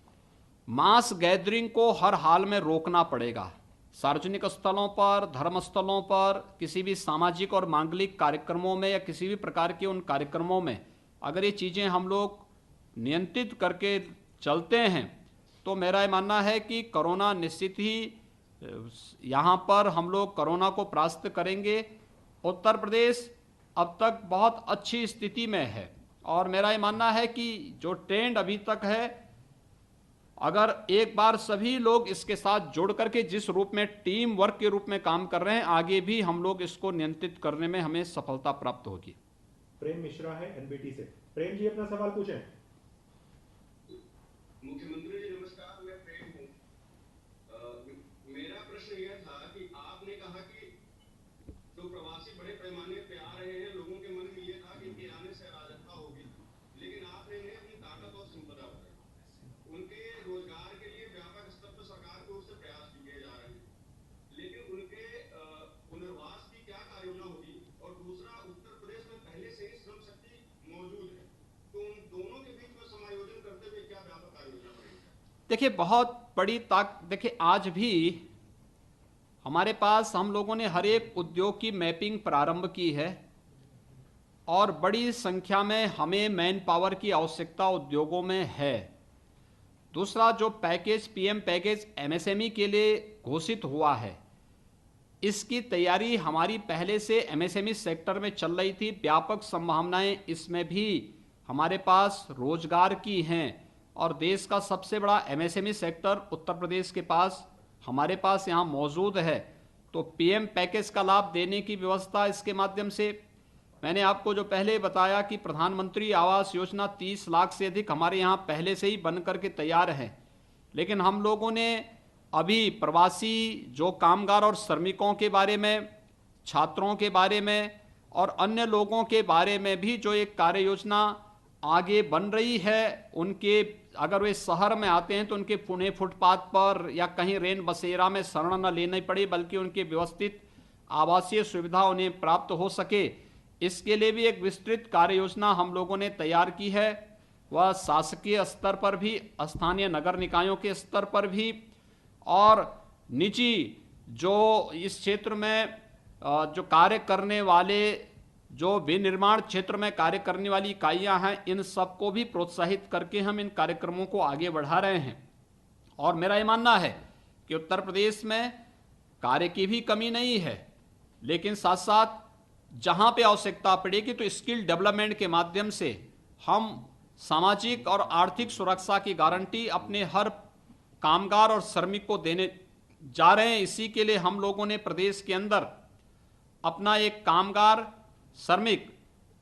मास गैदरिंग को हर हाल में रोकना पड़ेगा। सार्वजनिक स्थलों पर, धर्म स्थलों पर, किसी भी सामाजिक और मांगलिक कार्यक्रमों में या किसी भी प्रकार के उन कार्यक्रमों में अगर ये चीज़ें हम लोग नियंत्रित करके चलते हैं तो मेरा ये मानना है कि कोरोना निश्चित ही यहाँ पर हम लोग कोरोना को परास्त करेंगे। उत्तर प्रदेश अब तक बहुत अच्छी स्थिति में है और मेरा ये मानना है कि जो ट्रेंड अभी तक है, अगर एक बार सभी लोग इसके साथ जुड़ करके जिस रूप में टीम वर्क के रूप में काम कर रहे हैं, आगे भी हम लोग इसको नियंत्रित करने में हमें सफलता प्राप्त होगी। प्रेम मिश्रा है एनबीटी से। प्रेम जी, अपना सवाल पूछें। मुख्यमंत्री जी नमस्कार, मैं प्रेम हूँ। मेरा प्रश्न यह था कि आपने कहा कि जो प्रवासी बड़े पैमाने पे आ रहे हैं, लोगों के मन में ये था कि इनके आने से अराजकता होगी, लेकिन आपने इन्हें अपनी ताकत और संपदा बताई। उनके रोजगार के लिए व्यापक स्तर पर सरकार की ओर से प्रयास किए जा रहे हैं, लेकिन उनके पुनर्वास की क्या कार्ययोजना होगी? और दूसरा, उत्तर प्रदेश में पहले से ही श्रम शक्ति मौजूद है, तो उन दोनों के बीच में समायोजन करते हुए क्या व्यापक कार्ययोजना बनेगी? देखिए, बहुत बड़ी देखिए, आज भी हमारे पास हम लोगों ने हर एक उद्योग की मैपिंग प्रारंभ की है और बड़ी संख्या में हमें मैन पावर की आवश्यकता उद्योगों में है। दूसरा, जो पैकेज पीएम पैकेज एमएसएमई के लिए घोषित हुआ है, इसकी तैयारी हमारी पहले से एमएसएमई सेक्टर में चल रही थी। व्यापक संभावनाएं इसमें भी हमारे पास रोजगार की हैं और देश का सबसे बड़ा एमएसएमई सेक्टर उत्तर प्रदेश के पास हमारे पास यहाँ मौजूद है। तो पीएम पैकेज का लाभ देने की व्यवस्था, इसके माध्यम से मैंने आपको जो पहले बताया कि प्रधानमंत्री आवास योजना 30 लाख से अधिक हमारे यहाँ पहले से ही बन करके तैयार है। लेकिन हम लोगों ने अभी प्रवासी जो कामगार और श्रमिकों के बारे में, छात्रों के बारे में और अन्य लोगों के बारे में भी जो एक कार्य योजना आगे बन रही है, उनके अगर वे शहर में आते हैं तो उनके पुणे फुटपाथ पर या कहीं रेन बसेरा में शरण न लेनी पड़े, बल्कि उनके व्यवस्थित आवासीय सुविधा उन्हें प्राप्त हो सके, इसके लिए भी एक विस्तृत कार्य योजना हम लोगों ने तैयार की है। वह शासकीय स्तर पर भी, स्थानीय नगर निकायों के स्तर पर भी और निजी जो इस क्षेत्र में जो कार्य करने वाले, जो विनिर्माण क्षेत्र में कार्य करने वाली इकाइयां हैं, इन सबको भी प्रोत्साहित करके हम इन कार्यक्रमों को आगे बढ़ा रहे हैं। और मेरा ये मानना है कि उत्तर प्रदेश में कार्य की भी कमी नहीं है, लेकिन साथ साथ जहां पे आवश्यकता पड़ेगी तो स्किल डेवलपमेंट के माध्यम से हम सामाजिक और आर्थिक सुरक्षा की गारंटी अपने हर कामगार और श्रमिक को देने जा रहे हैं। इसी के लिए हम लोगों ने प्रदेश के अंदर अपना एक कामगार श्रमिक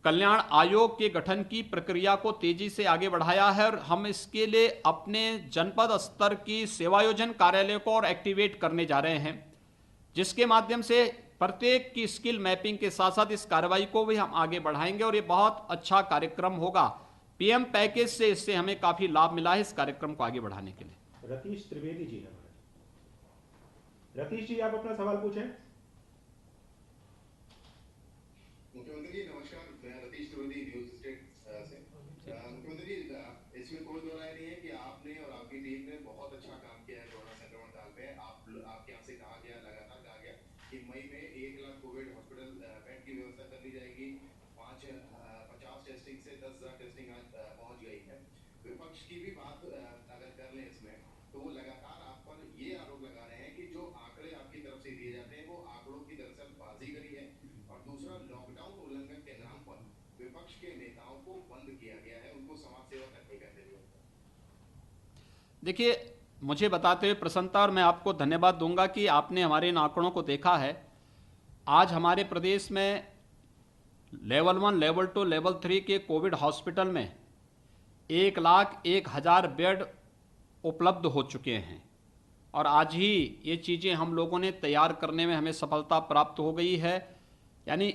कल्याण आयोग के गठन की प्रक्रिया को तेजी से आगे बढ़ाया है और हम इसके लिए अपने जनपद स्तर की सेवायोजन कार्यालय को और एक्टिवेट करने जा रहे हैं, जिसके माध्यम से प्रत्येक की स्किल मैपिंग के साथ साथ इस कार्रवाई को भी हम आगे बढ़ाएंगे और ये बहुत अच्छा कार्यक्रम होगा। पीएम पैकेज से इससे हमें काफी लाभ मिला है इस कार्यक्रम को आगे बढ़ाने के लिए। रतीश त्रिवेदी जी है। रतीश जी, आप अपना सवाल पूछें। मुख्यमंत्री जी नमस्कार, मैं रतीश त्रिवेदी न्यूज स्टेट से। मुख्यमंत्री जी, इसमें कोई दो राय नहीं है कि आपने और आपकी टीम ने बहुत अच्छा काम किया है कोरोना संक्रमण काल में। आपके यहाँ से कहा गया, लगातार कहा गया कि मई में 1 लाख कोविड हॉस्पिटल बेड की व्यवस्था कर ली जाएगी। 50 टेस्टिंग से 10,000 टेस्टिंग आज पहुंच गई है। विपक्ष की भी बात अगर कर लें इसमें, तो वो लगातार आप पर ये आरोप लगा रहे हैं कि जो आंकड़े आपकी तरफ से दिए जाते हैं वो आंकड़ों की दरअसल बाजीगरी है। और दूसरा, लॉकडाउन उल्लंघन के नाम पर विपक्ष के नेताओं को बंद किया गया है, उनको समाज सेवा करने का दिया। देखिए, मुझे बताते हुए प्रसन्नता और मैं आपको धन्यवाद दूंगा कि आपने हमारे इन आंकड़ों को देखा है। आज हमारे प्रदेश में लेवल 1, लेवल 2, लेवल 3 के कोविड हॉस्पिटल में 1,01,000 बेड उपलब्ध हो चुके हैं और आज ही ये चीज़ें हम लोगों ने तैयार करने में हमें सफलता प्राप्त हो गई है। यानी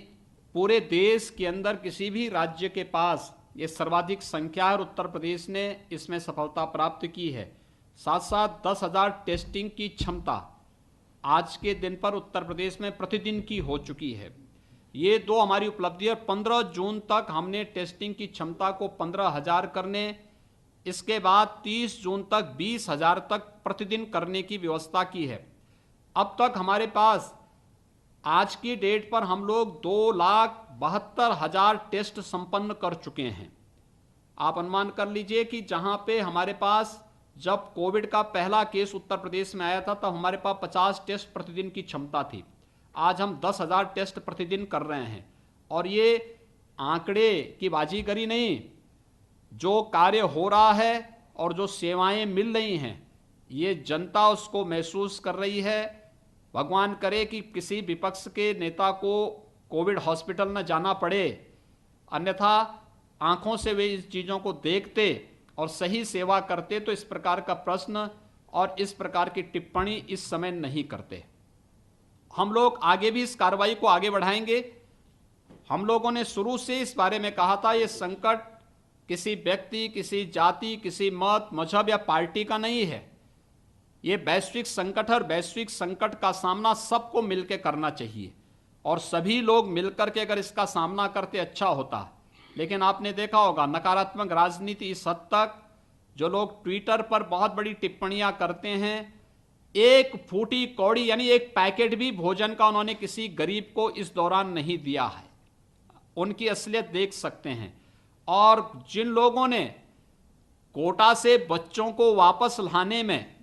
पूरे देश के अंदर किसी भी राज्य के पास ये सर्वाधिक संख्या है और उत्तर प्रदेश ने इसमें सफलता प्राप्त की है। साथ साथ 10,000 टेस्टिंग की क्षमता आज के दिन पर उत्तर प्रदेश में प्रतिदिन की हो चुकी है। ये दो हमारी उपलब्धि है। 15 जून तक हमने टेस्टिंग की क्षमता को 15,000 करने, इसके बाद 30 जून तक 20,000 तक प्रतिदिन करने की व्यवस्था की है। अब तक हमारे पास आज की डेट पर हम लोग 2,72,000 टेस्ट संपन्न कर चुके हैं। आप अनुमान कर लीजिए कि जहां पे हमारे पास जब कोविड का पहला केस उत्तर प्रदेश में आया था तब हमारे पास 50 टेस्ट प्रतिदिन की क्षमता थी। आज हम 10,000 टेस्ट प्रतिदिन कर रहे हैं और ये आंकड़े की बाजीगरी नहीं, जो कार्य हो रहा है और जो सेवाएं मिल रही हैं ये जनता उसको महसूस कर रही है। भगवान करे कि किसी विपक्ष के नेता को कोविड हॉस्पिटल न जाना पड़े, अन्यथा आंखों से वे इस चीज़ों को देखते और सही सेवा करते तो इस प्रकार का प्रश्न और इस प्रकार की टिप्पणी इस समय नहीं करते। हम लोग आगे भी इस कार्रवाई को आगे बढ़ाएंगे। हम लोगों ने शुरू से इस बारे में कहा था ये संकट किसी व्यक्ति, किसी जाति, किसी मत, मजहब या पार्टी का नहीं है। ये वैश्विक संकट है और वैश्विक संकट का सामना सबको मिलकर करना चाहिए और सभी लोग मिलकर के अगर इसका सामना करते अच्छा होता। लेकिन आपने देखा होगा नकारात्मक राजनीति इस हद तक, जो लोग ट्विटर पर बहुत बड़ी टिप्पणियां करते हैं, एक फूटी कौड़ी यानी एक पैकेट भी भोजन का उन्होंने किसी गरीब को इस दौरान नहीं दिया है। उनकी असलियत देख सकते हैं। और जिन लोगों ने कोटा से बच्चों को वापस लाने में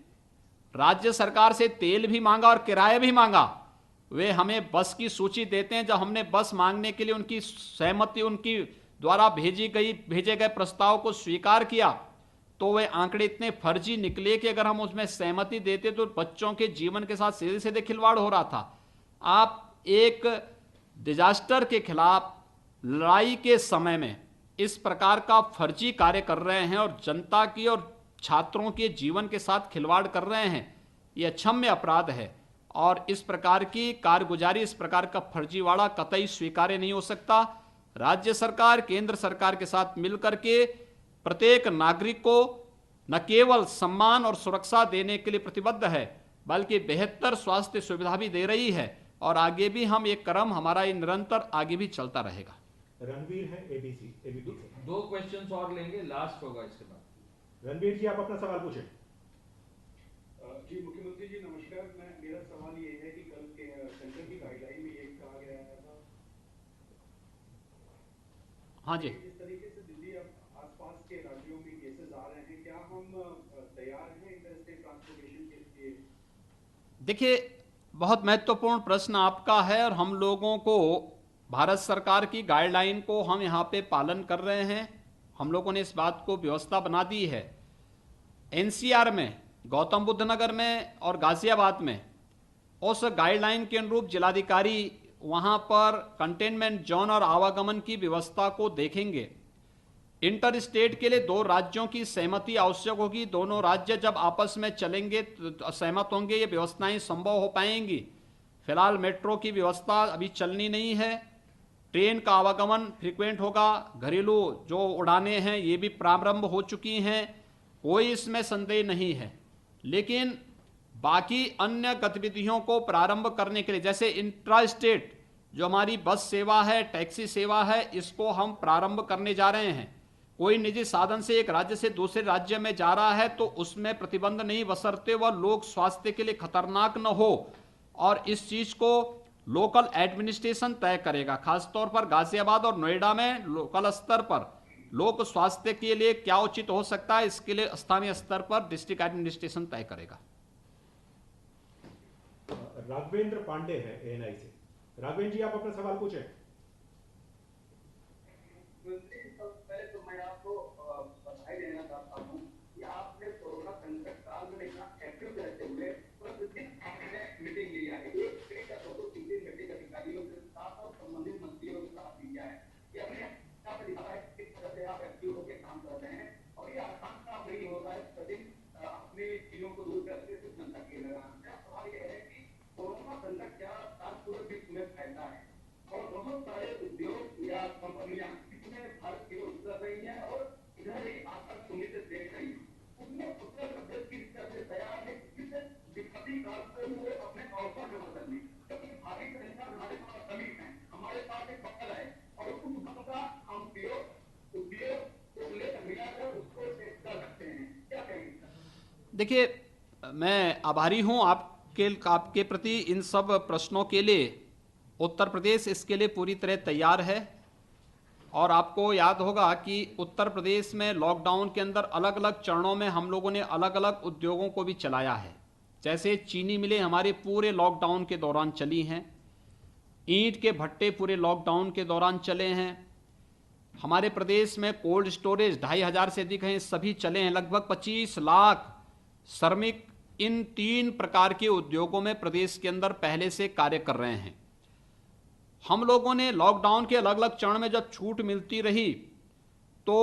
राज्य सरकार से तेल भी मांगा और किराया भी मांगा, वे हमें बस की सूची देते हैं। जब हमने बस मांगने के लिए उनकी सहमति, उनकी द्वारा भेजे गए प्रस्ताव को स्वीकार किया तो वे आंकड़े इतने फर्जी निकले कि अगर हम उसमें सहमति देते तो बच्चों के जीवन के साथ सीधे सीधे खिलवाड़ हो रहा था। आप एक डिजास्टर के खिलाफ लड़ाई के समय में इस प्रकार का फर्जी कार्य कर रहे हैं और जनता की और छात्रों के जीवन के साथ खिलवाड़ कर रहे हैं, यह अक्षम्य अपराध है और इस प्रकार की कारगुजारी, इस प्रकार का फर्जीवाड़ा कतई स्वीकार्य नहीं हो सकता। राज्य सरकार केंद्र सरकार के साथ मिलकर के प्रत्येक नागरिक को न केवल सम्मान और सुरक्षा देने के लिए प्रतिबद्ध है बल्कि बेहतर स्वास्थ्य सुविधा भी दे रही है और आगे भी हम एक क्रम हमारा ये निरंतर आगे भी चलता रहेगा। रणवीर है एबीपी से। 2 क्वेश्चंस और लेंगे, लास्ट होगा इसके बाद। रणवीर जी आप अपना सवाल पूछें। जी मुख्यमंत्री जी नमस्कार। मेरा सवाल ये है कि कल के सेंटर की गाइडलाइन में ये कहा गया था, हाँ जी, जिस तरीके से दिल्ली अब आसपास के राज्यों में केसेस आ रहे हैं, क्या हम तैयार हैं इंटर स्टेट ट्रांसपोर्टेशन के लिए? देखिए बहुत महत्वपूर्ण प्रश्न आपका है और हम लोगों को भारत सरकार की गाइडलाइन को हम यहाँ पे पालन कर रहे हैं। हम लोगों ने इस बात को व्यवस्था बना दी है। एनसीआर में, गौतम बुद्ध नगर में और गाजियाबाद में उस गाइडलाइन के अनुरूप जिलाधिकारी वहाँ पर कंटेनमेंट जोन और आवागमन की व्यवस्था को देखेंगे। इंटर स्टेट के लिए 2 राज्यों की सहमति आवश्यक होगी। दोनों राज्य जब आपस में चलेंगे तो सहमत होंगे, ये व्यवस्थाएं संभव हो पाएंगी। फिलहाल मेट्रो की व्यवस्था अभी चलनी नहीं है। ट्रेन का आवागमन फ्रीक्वेंट होगा। घरेलू जो उड़ानें हैं ये भी प्रारंभ हो चुकी हैं, कोई इसमें संदेह नहीं है। लेकिन बाकी अन्य गतिविधियों को प्रारंभ करने के लिए, जैसे इंट्रा स्टेट जो हमारी बस सेवा है, टैक्सी सेवा है, इसको हम प्रारंभ करने जा रहे हैं। कोई निजी साधन से एक राज्य से दूसरे राज्य में जा रहा है तो उसमें प्रतिबंध नहीं, बशर्ते वह लोक स्वास्थ्य के लिए खतरनाक न हो। और इस चीज को लोकल एडमिनिस्ट्रेशन तय करेगा। खासतौर पर गाजियाबाद और नोएडा में लोकल स्तर पर लोक स्वास्थ्य के लिए क्या उचित हो सकता है, इसके लिए स्थानीय स्तर पर डिस्ट्रिक्ट एडमिनिस्ट्रेशन तय करेगा। राघवेंद्र पांडे है एएनआई से। राघवेंद्र जी आप अपना सवाल पूछें। पहले तो मैं आपको बधाई देना चाहता हूँ कि आपने कोरोना संकट काल में इतना एक्टिव रहते हुए मीटिंग लिया है। एक 3 अधिकारियों के साथ और संबंधित मंत्रियों के साथ लिया है। देखिए, मैं आभारी हूं आपके प्रति इन सब प्रश्नों के लिए। उत्तर प्रदेश इसके लिए पूरी तरह तैयार है। और आपको याद होगा कि उत्तर प्रदेश में लॉकडाउन के अंदर अलग अलग चरणों में हम लोगों ने अलग अलग उद्योगों को भी चलाया है। जैसे चीनी मिलें हमारे पूरे लॉकडाउन के दौरान चली हैं, ईंट के भट्टे पूरे लॉकडाउन के दौरान चले हैं, हमारे प्रदेश में कोल्ड स्टोरेज 2500 से अधिक हैं, सभी चले हैं। लगभग 25 लाख श्रमिक इन 3 प्रकार के उद्योगों में प्रदेश के अंदर पहले से कार्य कर रहे हैं। हम लोगों ने लॉकडाउन के अलग अलग चरण में जब छूट मिलती रही, तो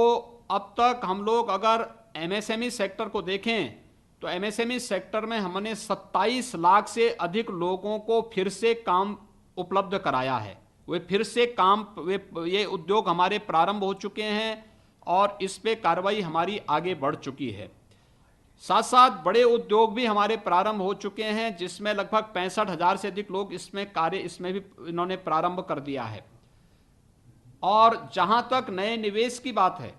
अब तक हम लोग अगर एमएसएमई सेक्टर को देखें तो एमएसएमई सेक्टर में हमने 27 लाख से अधिक लोगों को फिर से काम उपलब्ध कराया है। वे फिर से काम, ये उद्योग हमारे प्रारंभ हो चुके हैं और इस पे कार्रवाई हमारी आगे बढ़ चुकी है। साथ साथ बड़े उद्योग भी हमारे प्रारंभ हो चुके हैं, जिसमें लगभग 65,000 से अधिक लोग इसमें भी इन्होंने प्रारंभ कर दिया है। और जहां तक नए निवेश की बात है,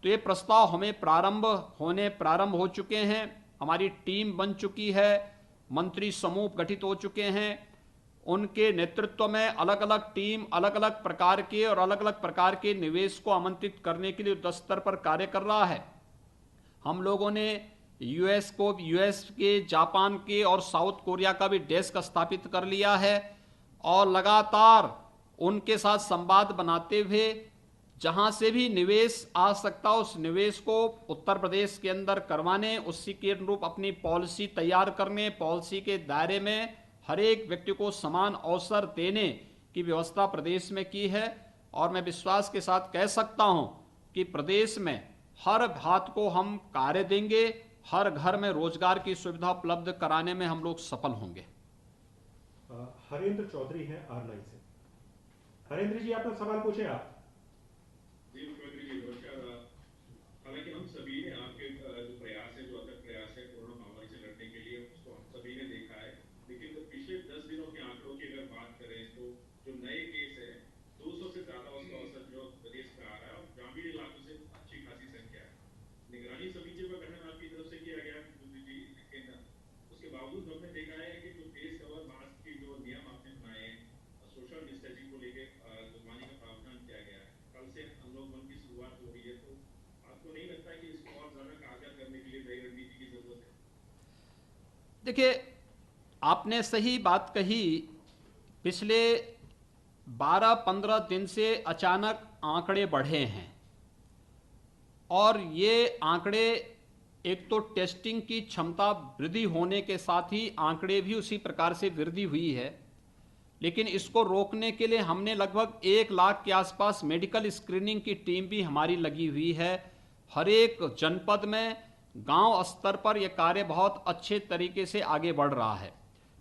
तो ये प्रस्ताव हमें प्रारंभ हो चुके हैं। हमारी टीम बन चुकी है, मंत्री समूह गठित हो चुके हैं, उनके नेतृत्व में अलग अलग टीम अलग अलग प्रकार के और अलग अलग प्रकार के निवेश को आमंत्रित करने के लिए युद्ध स्तर पर कार्य कर रहा है। हम लोगों ने यूएस के, जापान के और साउथ कोरिया का भी डेस्क स्थापित कर लिया है और लगातार उनके साथ संवाद बनाते हुए जहां से भी निवेश आ सकता उस निवेश को उत्तर प्रदेश के अंदर करवाने, उसी के अनुरूप अपनी पॉलिसी तैयार करने, पॉलिसी के दायरे में हर एक व्यक्ति को समान अवसर देने की व्यवस्था प्रदेश में की है। और मैं विश्वास के साथ कह सकता हूं कि प्रदेश में हर हाथ को हम कार्य देंगे, हर घर में रोजगार की सुविधा उपलब्ध कराने में हम लोग सफल होंगे। हरेंद्र चौधरी हैं R9 से। हरेंद्र जी, अपना सवाल पूछे आप। जी मुख्यमंत्री जी नमस्कार। हालांकि हम सभी ने आपके जो प्रयास है, जो अथक प्रयास है कोरोना महामारी से लड़ने के लिए, उसको हम सभी ने देखा है। लेकिन पिछले 10 दिनों के आंकड़ों की अगर बात करें तो जो नए केस है 200 से ज्यादा उसका औसत जो प्रदेश में आ रहा है और ग्रामीण इलाकों से अच्छी खासी संख्या है। निगरानी समिति का गठन आपकी तरफ से किया गया जी, लेकिन उसके बावजूद हमने देखा है कि जो फेस कवर मास्क के जो नियम आपने बनाए हैं, सोशल डिस्टेंसिंग को लेकर जुर्माने का प्रावधान किया गया है। कल से अनलॉक 1 की शुरुआत हो रही है, तो आपको नहीं लगता कि इसको और ज्यादा कारगर करने के लिए नई रणनीति की जरूरत है? देखिए, आपने सही बात कही। पिछले 12-15 दिन से अचानक आंकड़े बढ़े हैं और ये आंकड़े, एक तो टेस्टिंग की क्षमता वृद्धि होने के साथ ही आंकड़े भी उसी प्रकार से वृद्धि हुई है। लेकिन इसको रोकने के लिए हमने लगभग 1 लाख के आसपास मेडिकल स्क्रीनिंग की टीम भी हमारी लगी हुई है। हर एक जनपद में, गांव स्तर पर यह कार्य बहुत अच्छे तरीके से आगे बढ़ रहा है।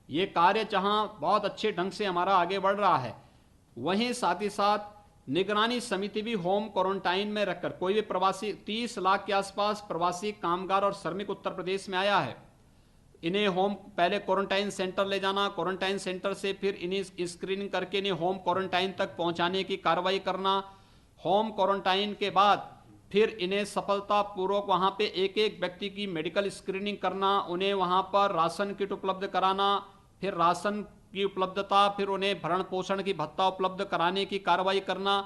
ये कार्य जहां बहुत अच्छे ढंग से हमारा आगे बढ़ रहा है, वहीं साथ ही साथ निगरानी समिति भी होम क्वारंटाइन में रखकर, कोई भी प्रवासी, 30 लाख के आसपास प्रवासी कामगार और श्रमिक उत्तर प्रदेश में आया है, इन्हें पहले क्वारंटाइन सेंटर ले जाना, क्वारंटाइन सेंटर से फिर इन्हें स्क्रीनिंग करके इन्हें होम क्वारंटाइन तक पहुंचाने की कार्रवाई करना, होम क्वारंटाइन के बाद फिर इन्हें सफलतापूर्वक वहां पे एक एक व्यक्ति की मेडिकल स्क्रीनिंग करना, उन्हें वहां पर राशन किट उपलब्ध कराना, फिर राशन की उपलब्धता, फिर उन्हें भरण पोषण की भत्ता उपलब्ध कराने की कार्रवाई करना।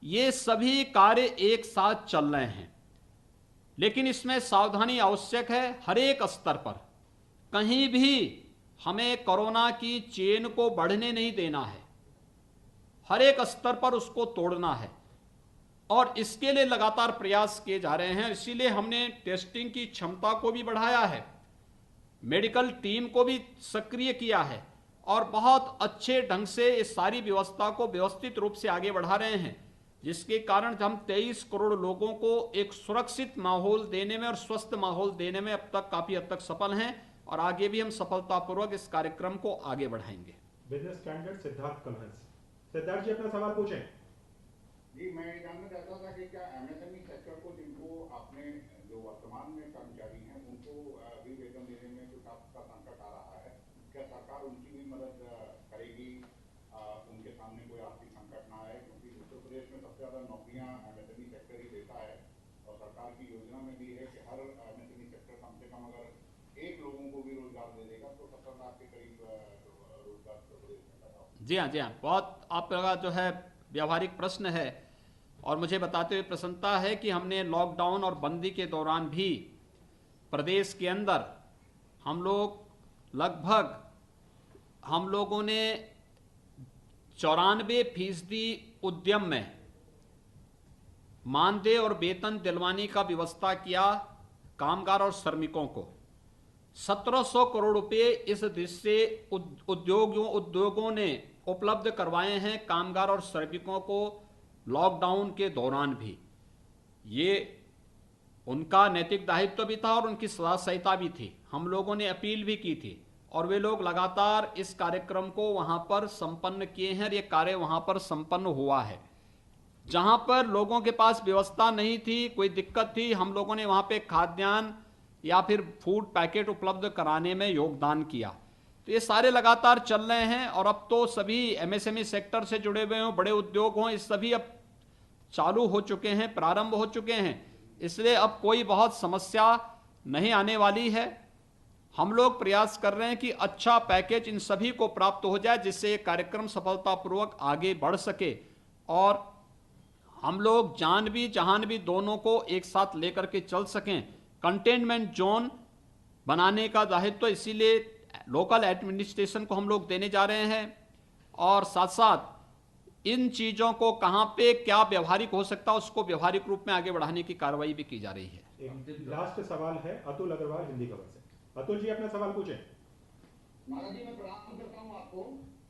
ये सभी कार्य एक साथ चल रहे हैं, लेकिन इसमें सावधानी आवश्यक है। हर एक स्तर पर कहीं भी हमें कोरोना की चेन को बढ़ने नहीं देना है, हर एक स्तर पर उसको तोड़ना है और इसके लिए लगातार प्रयास किए जा रहे हैं। इसीलिए हमने टेस्टिंग की क्षमता को भी बढ़ाया है, मेडिकल टीम को भी सक्रिय किया है और बहुत अच्छे ढंग से इस सारी व्यवस्था को व्यवस्थित रूप से आगे बढ़ा रहे हैं, जिसके कारण हम 23 करोड़ लोगों को एक सुरक्षित माहौल देने में और स्वस्थ माहौल देने में अब तक काफी हद तक सफल हैं और आगे भी हम सफलतापूर्वक इस कार्यक्रम को आगे बढ़ाएंगे। Business standard Siddharth Kalhans. सिद्धार्थ जी, अपना सवाल पूछें। जी, मैं जानना चाहता था कि क्या एमएसएमई सेक्टर को, जिनको आपने, जो वर्तमान में कर्मचारी हैं, उनको भी वेतन देने में कुछ आपका संकट आ रहा है, क्या सरकार उनकी भी मदद करेगी, उनके सामने कोई आर्थिक संकट ना आए? क्योंकि उत्तर प्रदेश में सबसे ज्यादा नौकरियां एमएसएमई सेक्टर ही देता है और सरकार की योजना में भी है कि हर एमएसएमई सेक्टर कम से कम अगर रोजगार दे देगा, तो 70 लाख के करीब रोजगार प्रदेश में पैदा होगा। जी हाँ, जी हाँ, बहुत आपका जो है व्यावहारिक प्रश्न है और मुझे बताते हुए प्रसन्नता है कि हमने लॉकडाउन और बंदी के दौरान भी प्रदेश के अंदर हम लोगों ने 94% उद्यम में मानदेय और वेतन दिलवाने का व्यवस्था किया कामगार और श्रमिकों को। 1700 करोड़ रुपए इस दृष्टि से उद्योगों ने उपलब्ध करवाए हैं कामगार और श्रमिकों को लॉकडाउन के दौरान भी। ये उनका नैतिक दायित्व भी था और उनकी सदा संहिता भी थी। हम लोगों ने अपील भी की थी और वे लोग लगातार इस कार्यक्रम को वहां पर संपन्न किए हैं और ये कार्य वहां पर संपन्न हुआ है। जहां पर लोगों के पास व्यवस्था नहीं थी, कोई दिक्कत थी, हम लोगों ने वहां पे खाद्यान्न या फिर फूड पैकेट उपलब्ध कराने में योगदान किया। तो ये सारे लगातार चल रहे हैं और अब तो सभी एमएसएमई सेक्टर से जुड़े हुए हों, बड़े उद्योग हों, ये सभी अब चालू हो चुके हैं, प्रारंभ हो चुके हैं। इसलिए अब कोई बहुत समस्या नहीं आने वाली है। हम लोग प्रयास कर रहे हैं कि अच्छा पैकेज इन सभी को प्राप्त हो जाए, जिससे ये कार्यक्रम सफलतापूर्वक आगे बढ़ सके और हम लोग जान भी जहान भी दोनों को एक साथ लेकर के चल सकें। कंटेनमेंट जोन बनाने का दायित्व इसीलिए लोकल एडमिनिस्ट्रेशन को हम लोग देने जा रहे हैं और साथ साथ इन चीजों को कहां पे क्या व्यवहारिक हो सकता है उसको व्यवहारिक रूप में आगे बढ़ाने की कार्रवाई भी की जा रही है। एक लास्ट सवाल है अतुल अग्रवाल, हिंदी खबर से। अतुल जी अपना सवाल पूछें। महाराज जी, मैं प्रणाम करता हूँ आपको।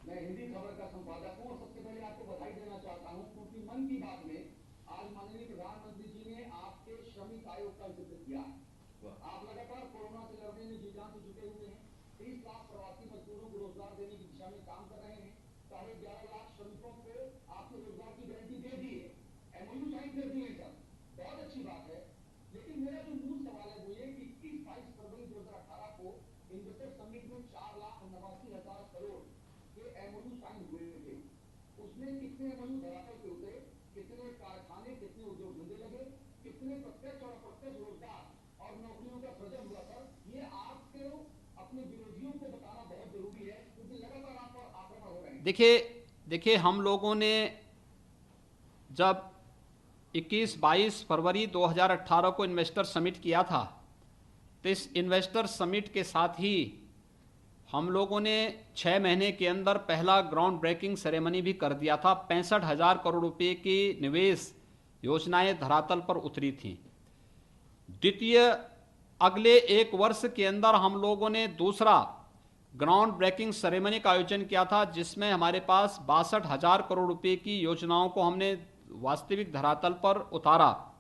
मैं हिंदी खबर का संपादक हूँ और सबसे पहले आपको बधाई देना चाहता हूँ क्योंकि मन की बात में आज माननीय प्रधानमंत्री जी ने आपके श्रमिक आयोग का जिक्र किया। आप लगातार कोरोना से लड़ने में जी जान से जुटे हुए हैं। 30 लाख प्रवासी मजदूरों को रोजगार देने की दिशा में काम कर रहे हैं। 11.5 लाख श्रमिकों को आपने रोजगार की गारंटी दे दी है, एमओयू साइन कर दिए सर, बहुत अच्छी बात है। लेकिन मेरा जो मूल सवाल है वो ये कि 21-22 फरवरी 2018 को इन्वेस्टर समिट में 4,89,000 करोड़ के एमओयू साइन हुए थे। उसमें कितने एमओयू धरातल पे उतरे, कितने कारखाने, कितने उद्योग धंधे लगे, कितने प्रत्यक्ष और अप्रत्यक्ष रोजगार और नौकरियों का सृजन हुआ सर, ये आपके अपने विरोधियों को बताना बहुत जरूरी है क्योंकि लगातार आप पर आक्रमण हो रहे हैं। देखिए हम लोगों ने जब 21-22 फरवरी 2018 को इन्वेस्टर समिट किया था तो इस इन्वेस्टर समिट के साथ ही हम लोगों ने 6 महीने के अंदर पहला ग्राउंड ब्रेकिंग सेरेमनी भी कर दिया था। 65,000 करोड़ रुपए की निवेश योजनाएं धरातल पर उतरी थी। द्वितीय अगले 1 वर्ष के अंदर हम लोगों ने दूसरा ग्राउंड ब्रेकिंग सेरेमनी का आयोजन किया था जिसमें हमारे पास 62,000 करोड़ रुपए की योजनाओं को हमने वास्तविक धरातल पर उतारा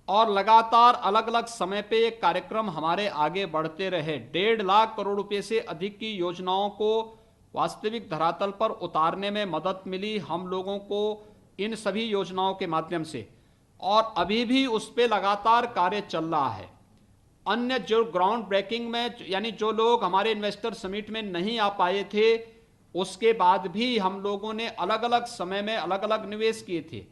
और लगातार अलग अलग समय पे ये कार्यक्रम हमारे आगे बढ़ते रहे। 1.5 लाख करोड़ रुपए से अधिक की योजनाओं को वास्तविक धरातल पर उतारने में मदद मिली हम लोगों को इन सभी योजनाओं के माध्यम से और अभी भी उस पे लगातार कार्य चल रहा है। अन्य जो ग्राउंड ब्रेकिंग में यानी जो लोग हमारे इन्वेस्टर समिट में नहीं आ पाए थे उसके बाद भी हम लोगों ने अलग अलग समय में अलग अलग निवेश किए थे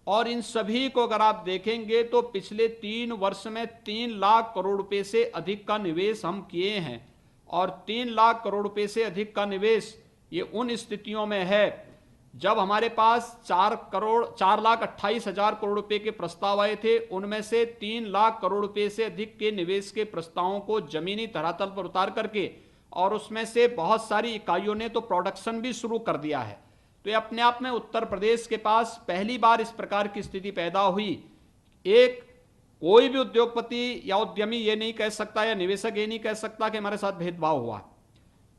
और इन सभी को अगर आप देखेंगे तो पिछले 3 वर्ष में 3 लाख करोड़ रुपए से अधिक का निवेश हम किए हैं और 3 लाख करोड़ रुपए से अधिक का निवेश ये उन स्थितियों में है जब हमारे पास 4,28,000 करोड़ रुपए के प्रस्ताव आए थे। उनमें से 3 लाख करोड़ रुपए से अधिक के निवेश के प्रस्तावों को जमीनी धरातल पर उतार करके और उसमें से बहुत सारी इकाइयों ने तो प्रोडक्शन भी शुरू कर दिया है। तो ये अपने आप में उत्तर प्रदेश के पास पहली बार इस प्रकार की स्थिति पैदा हुई। एक कोई भी उद्योगपति या उद्यमी ये नहीं कह सकता या निवेशक ये नहीं कह सकता कि हमारे साथ भेदभाव हुआ,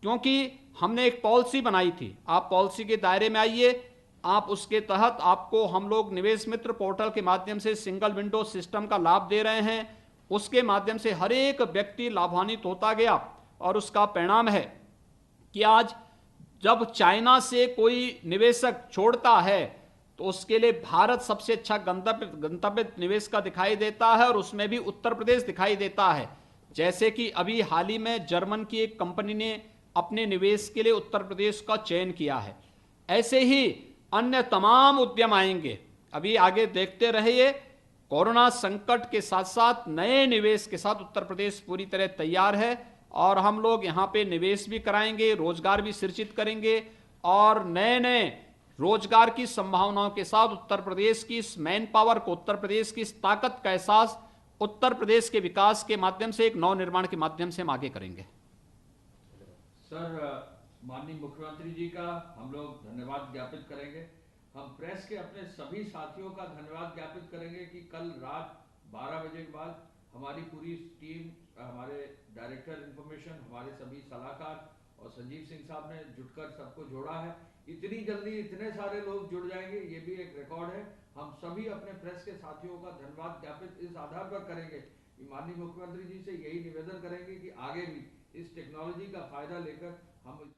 क्योंकि हमने एक पॉलिसी बनाई थी। आप पॉलिसी के दायरे में आइए, आप उसके तहत आपको हम लोग निवेश मित्र पोर्टल के माध्यम से सिंगल विंडो सिस्टम का लाभ दे रहे हैं। उसके माध्यम से हर एक व्यक्ति लाभान्वित होता गया और उसका परिणाम है कि आज जब चाइना से कोई निवेशक छोड़ता है तो उसके लिए भारत सबसे अच्छा गंतव्य निवेश का दिखाई देता है और उसमें भी उत्तर प्रदेश दिखाई देता है। जैसे कि अभी हाल ही में जर्मन की एक कंपनी ने अपने निवेश के लिए उत्तर प्रदेश का चयन किया है। ऐसे ही अन्य तमाम उद्यम आएंगे। अभी आगे देखते रहिए, कोरोना संकट के साथ साथ नए निवेश के साथ उत्तर प्रदेश पूरी तरह तैयार है और हम लोग यहाँ पे निवेश भी कराएंगे, रोजगार भी सृजित करेंगे और नए नए रोजगार की संभावनाओं के साथ उत्तर प्रदेश की इस मैन पावर को, उत्तर प्रदेश की इस ताकत का एहसास उत्तर प्रदेश के विकास के माध्यम से, एक नव निर्माण के माध्यम से हम आगे करेंगे। सर, माननीय मुख्यमंत्री जी का हम लोग धन्यवाद ज्ञापित करेंगे। हम प्रेस के अपने सभी साथियों का धन्यवाद ज्ञापित करेंगे कि कल रात 12 बजे के बाद हमारी पूरी टीम, हमारे डायरेक्टर इंफॉर्मेशन, हमारे सभी सलाहकार और संजीव सिंह साहब ने जुटकर सबको जोड़ा है। इतनी जल्दी इतने सारे लोग जुड़ जाएंगे, ये भी एक रिकॉर्ड है। हम सभी अपने प्रेस के साथियों का धन्यवाद ज्ञापित इस आधार पर करेंगे कि माननीय मुख्यमंत्री जी से यही निवेदन करेंगे कि आगे भी इस टेक्नोलॉजी का फायदा लेकर हम